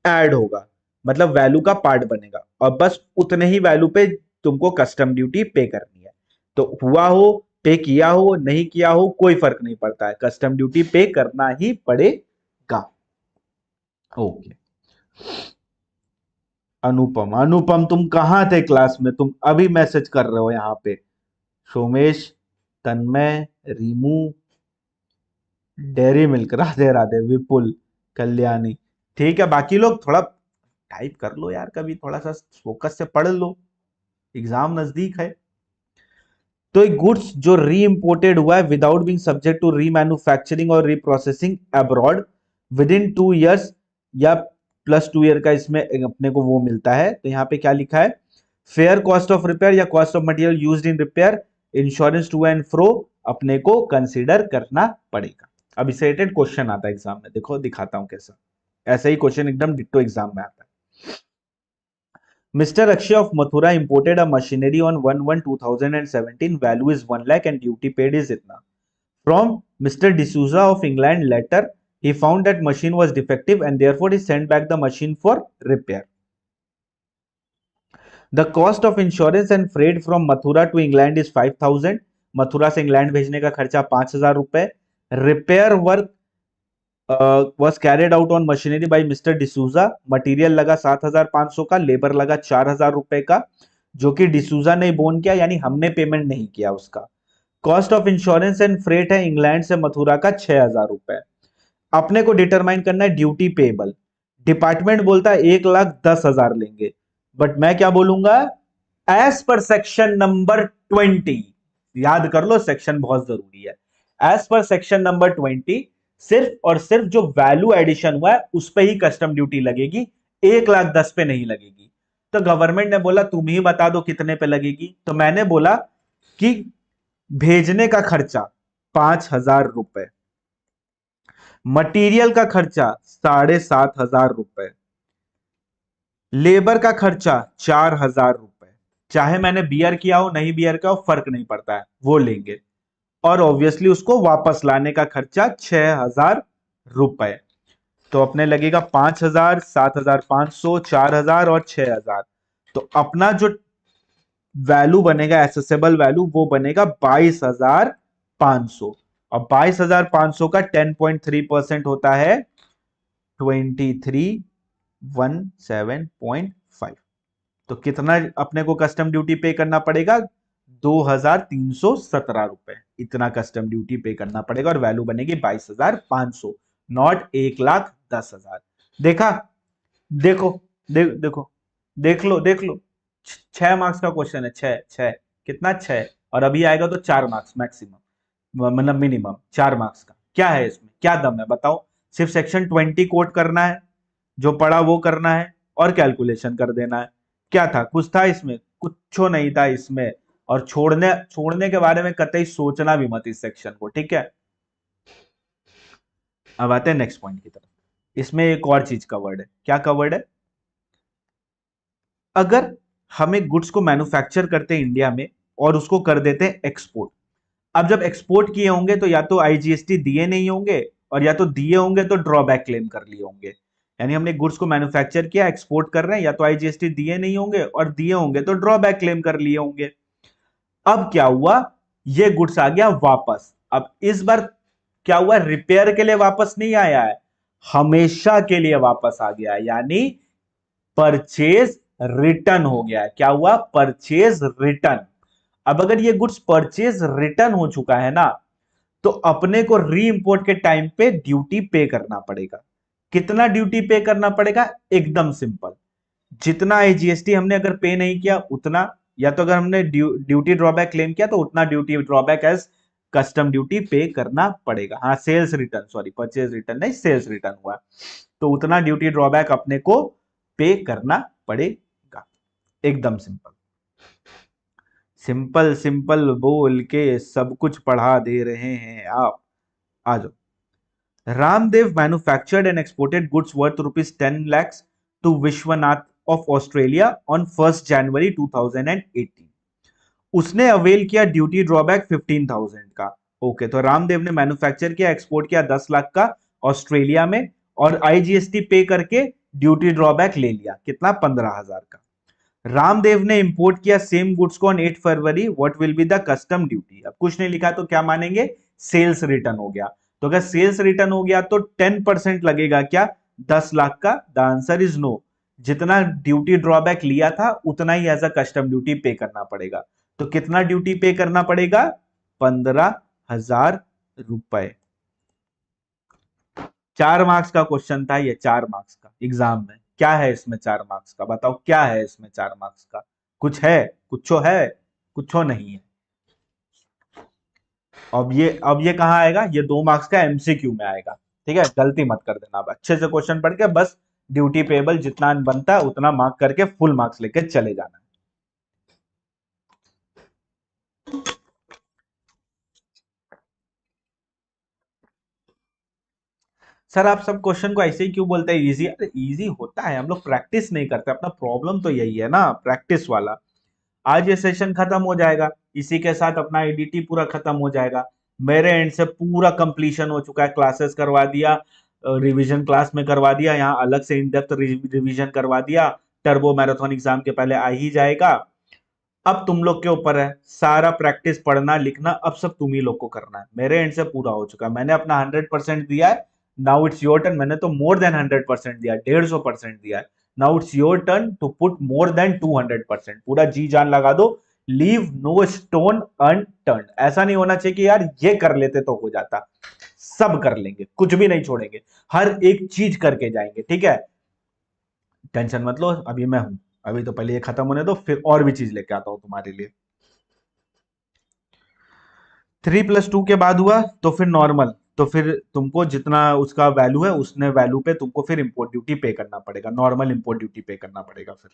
ऐड होगा, मतलब वैल्यू का पार्ट बनेगा, और बस उतने ही वैल्यू पे तुमको कस्टम ड्यूटी पे करनी है। तो हुआ हो, पे किया हो, नहीं किया हो, कोई फर्क नहीं पड़ता है, कस्टम ड्यूटी पे करना ही पड़ेगा। ओके। अनुपम, अनुपम तुम कहां थे क्लास में? तुम अभी मैसेज कर रहे हो यहां पे। सोमेश, तन्मय, रीमू, डेरी मिल्क, राधे राधे, विपुल, कल्याणी। ठीक है, बाकी लोग थोड़ा टाइप कर लो यार, कभी थोड़ा सा फोकस से पढ़ लो, एग्जाम नजदीक है। तो एक गुड्स जो री इंपोर्टेड हुआ है without being subject to remanufacturing और reprocessing abroad within 2 years, या +2 ईयर का इसमें अपने को वो मिलता है। तो यहाँ पे क्या लिखा है? फेयर कॉस्ट ऑफ रिपेयर या cost of material used in repair, insurance to and fro अपने को कंसीडर करना पड़ेगा। अब इससे रिलेटेड क्वेश्चन आता है एग्जाम में, देखो दिखाता हूं कैसा। ऐसा ही क्वेश्चन एकदम डिट्टो एग्जाम में आता है। Mr. Akshay of Mathura imported a machinery on 1/1/2017. Value is 1 lakh and duty paid is itna. From Mr. D'Souza of England letter, he found that machine was defective and therefore he sent back the machine for repair. The cost of insurance and freight from Mathura to England is 5,000. Mathura से England भेजने का खर्चा 5,000 रुपए। Repair work was carried out on machinery by Mr. D'Souza। Material लगा 7,500 का, labour लगा 4,000 रुपए का, जो कि डिसूजा ने बोन किया, यानी हमने पेमेंट नहीं किया उसका। Cost of insurance and freight है इंग्लैंड से मथुरा का 6,000 रुपए। अपने को डिटरमाइन करना है ड्यूटी पेबल। डिपार्टमेंट बोलता है 1,10,000 लेंगे, बट मैं क्या बोलूंगा, एज पर सेक्शन नंबर 20। याद कर लो, सेक्शन बहुत जरूरी है। एज पर सेक्शन नंबर 20 सिर्फ और सिर्फ जो वैल्यू एडिशन हुआ है उस पर ही कस्टम ड्यूटी लगेगी, 1,10,000 पे नहीं लगेगी। तो गवर्नमेंट ने बोला तुम ही बता दो कितने पे लगेगी, तो मैंने बोला कि भेजने का खर्चा 5,000 रुपए, मटेरियल का खर्चा 7,500 रुपए, लेबर का खर्चा 4,000 रुपए। चाहे मैंने बियर किया हो नहीं बियर किया हो फर्क नहीं पड़ता है, वो लेंगे। और ऑब्वियसली उसको वापस लाने का खर्चा 6,000 रुपए। तो अपने लगेगा 5,000, 7,500, 4,000 और 6,000। तो अपना जो वैल्यू बनेगा एसेसेबल वैल्यू वो बनेगा 22,500। और 22,500 का 10.3% होता है 23,117.5। तो कितना अपने को कस्टम ड्यूटी पे करना पड़ेगा, 2,317 रुपए। इतना कस्टम ड्यूटी पे करना पड़ेगा और वैल्यू बनेगी 22,500, नॉट 1,10,000। देखा, देखो, देखो, देख लो, 6 मार्क्स का क्वेश्चन है। छह कितना, 6। और अभी आएगा तो 4 मार्क्स मैक्सिमम, मतलब मिनिमम 4 मार्क्स का। क्या है इसमें, क्या दम है बताओ। सिर्फ सेक्शन 20 कोट करना है, जो पढ़ा वो करना है और कैलकुलेशन कर देना है। क्या था, कुछ था इसमें, कुछ नहीं था इसमें। और छोड़ने छोड़ने के बारे में कतई सोचना भी मत इस सेक्शन को, ठीक है। अब आते हैं नेक्स्ट पॉइंट की तरफ। इसमें एक और चीज कवर्ड है। क्या कवर्ड है, अगर हमें गुड्स को मैन्युफैक्चर करते हैं इंडिया में और उसको कर देते हैं एक्सपोर्ट। अब जब एक्सपोर्ट किए होंगे तो या तो आईजीएसटी दिए नहीं होंगे, और या तो दिए होंगे तो ड्रॉबैक क्लेम कर लिए होंगे। यानी हमने गुड्स को मैन्युफैक्चर किया, एक्सपोर्ट कर रहे हैं, या तो आईजीएसटी दिए नहीं होंगे, और दिए होंगे तो ड्रॉबैक क्लेम कर लिए होंगे। अब क्या हुआ, ये गुड्स आ गया वापस। अब इस बार क्या हुआ, रिपेयर के लिए वापस नहीं आया है, हमेशा के लिए वापस आ गया है, यानी परचेज रिटर्न हो गया है। क्या हुआ, परचेज रिटर्न। अब अगर ये गुड्स परचेज रिटर्न हो चुका है ना, तो अपने को री इंपोर्ट के टाइम पे ड्यूटी पे करना पड़ेगा। कितना ड्यूटी पे करना पड़ेगा, एकदम सिंपल, जितना आईजीएसटी हमने अगर पे नहीं किया उतना, या तो अगर हमने ड्यूटी ड्रॉबैक क्लेम किया तो उतना duty drawback as custom duty pay करना पड़ेगा। हाँ, sales return, sorry purchase return नहीं, सेल्स रिटर्न हुआ, तो उतना ड्यूटी ड्रॉबैक अपने को पे करना पड़ेगा। एकदम सिंपल, सिंपल सिंपल बोल के सब कुछ पढ़ा दे रहे हैं आप। आ जाओ। Ramdev manufactured and exported goods worth rupees 10 lakhs to Vishwanath of Australia on 1st January 2018। उसने अवेल किया ड्यूटी ड्रॉबैक 15,000 का। ओके, तो रामदेव ने मैन्युफैक्चर किया, एक्सपोर्ट किया 10 लाख का ऑस्ट्रेलिया में, और आईजीएसटी पे करके ड्यूटी ड्रॉबैक ले लिया, कितना, 15,000 का। रामदेव ने इंपोर्ट किया सेम गुड्स को on 8 February, what will be the custom duty. अब कुछ नहीं लिखा तो क्या मानेंगे, सेल्स रिटर्न हो गया। तो अगर सेल्स रिटर्न हो गया तो 10% लगेगा क्या, 10 लाख का। The answer is no. जितना ड्यूटी ड्रॉबैक लिया था उतना ही as a custom duty pay करना पड़ेगा। तो कितना ड्यूटी पे करना पड़ेगा, 15,000 रुपए। 4 मार्क्स का क्वेश्चन था ये, 4 मार्क्स का एग्जाम में। क्या है इसमें 4 मार्क्स का, बताओ क्या है इसमें 4 मार्क्स का, कुछ है, कुछो है, कुछो नहीं है। अब ये कहां आएगा, ये 2 मार्क्स का एमसीक्यू में आएगा। ठीक है, गलती मत कर देना। अब अच्छे से क्वेश्चन पढ़ के बस ड्यूटी पेबल जितना बनता है उतना मार्क करके फुल मार्क्स लेके चले जाना है। सर आप सब क्वेश्चन को ऐसे ही क्यों बोलते हैं इजी, अरे इजी होता है, हम लोग प्रैक्टिस नहीं करते। अपना प्रॉब्लम तो यही है ना, प्रैक्टिस वाला। आज ये सेशन खत्म हो जाएगा, इसी के साथ अपना एडीटी पूरा खत्म हो जाएगा। मेरे एंड से पूरा कंप्लीशन हो चुका है, क्लासेस करवा दिया, रिवीजन क्लास में करवा दिया, यहाँ अलग से इन डेप्थ रिवीजन करवा दिया। टर्बो मैराथन एग्जाम के पहले आ ही जाएगा। अब तुम लोग के ऊपर है, सारा प्रैक्टिस पढ़ना लिखना अब सब तुम ही लोग को करना है। मेरे एंड से पूरा हो चुका है, मैंने अपना 100% दिया है। नाउ इट्स योर टर्न, मैंने तो मोर देन 100% दिया, 150% दिया है। Now it's your turn to put more than 200%, पूरा जी जान लगा दो। लीव नो स्टोन अनटर्न्ड, ऐसा नहीं होना चाहिए कि यार ये कर लेते तो हो जाता, सब कर लेंगे, कुछ भी नहीं छोड़ेंगे, हर एक चीज करके जाएंगे, ठीक है। टेंशन मत लो, अभी मैं हूं, अभी तो पहले ये खत्म होने दो, फिर और भी चीज लेके आता हूं तुम्हारे लिए। 3 + 2 के बाद हुआ तो फिर नॉर्मल, तो फिर तुमको जितना उसका वैल्यू है उसने वैल्यू पे तुमको फिर इंपोर्ट ड्यूटी पे करना पड़ेगा, नॉर्मल इंपोर्ट ड्यूटी पे करना पड़ेगा फिर।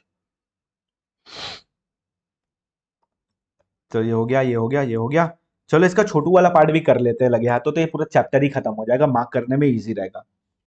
तो ये हो गया, ये हो गया, ये हो गया। चलो इसका छोटू वाला पार्ट भी कर लेते हैं लगे हाथों, तो ये पूरा चैप्टर ही खत्म हो जाएगा, मार्क करने में इजी रहेगा।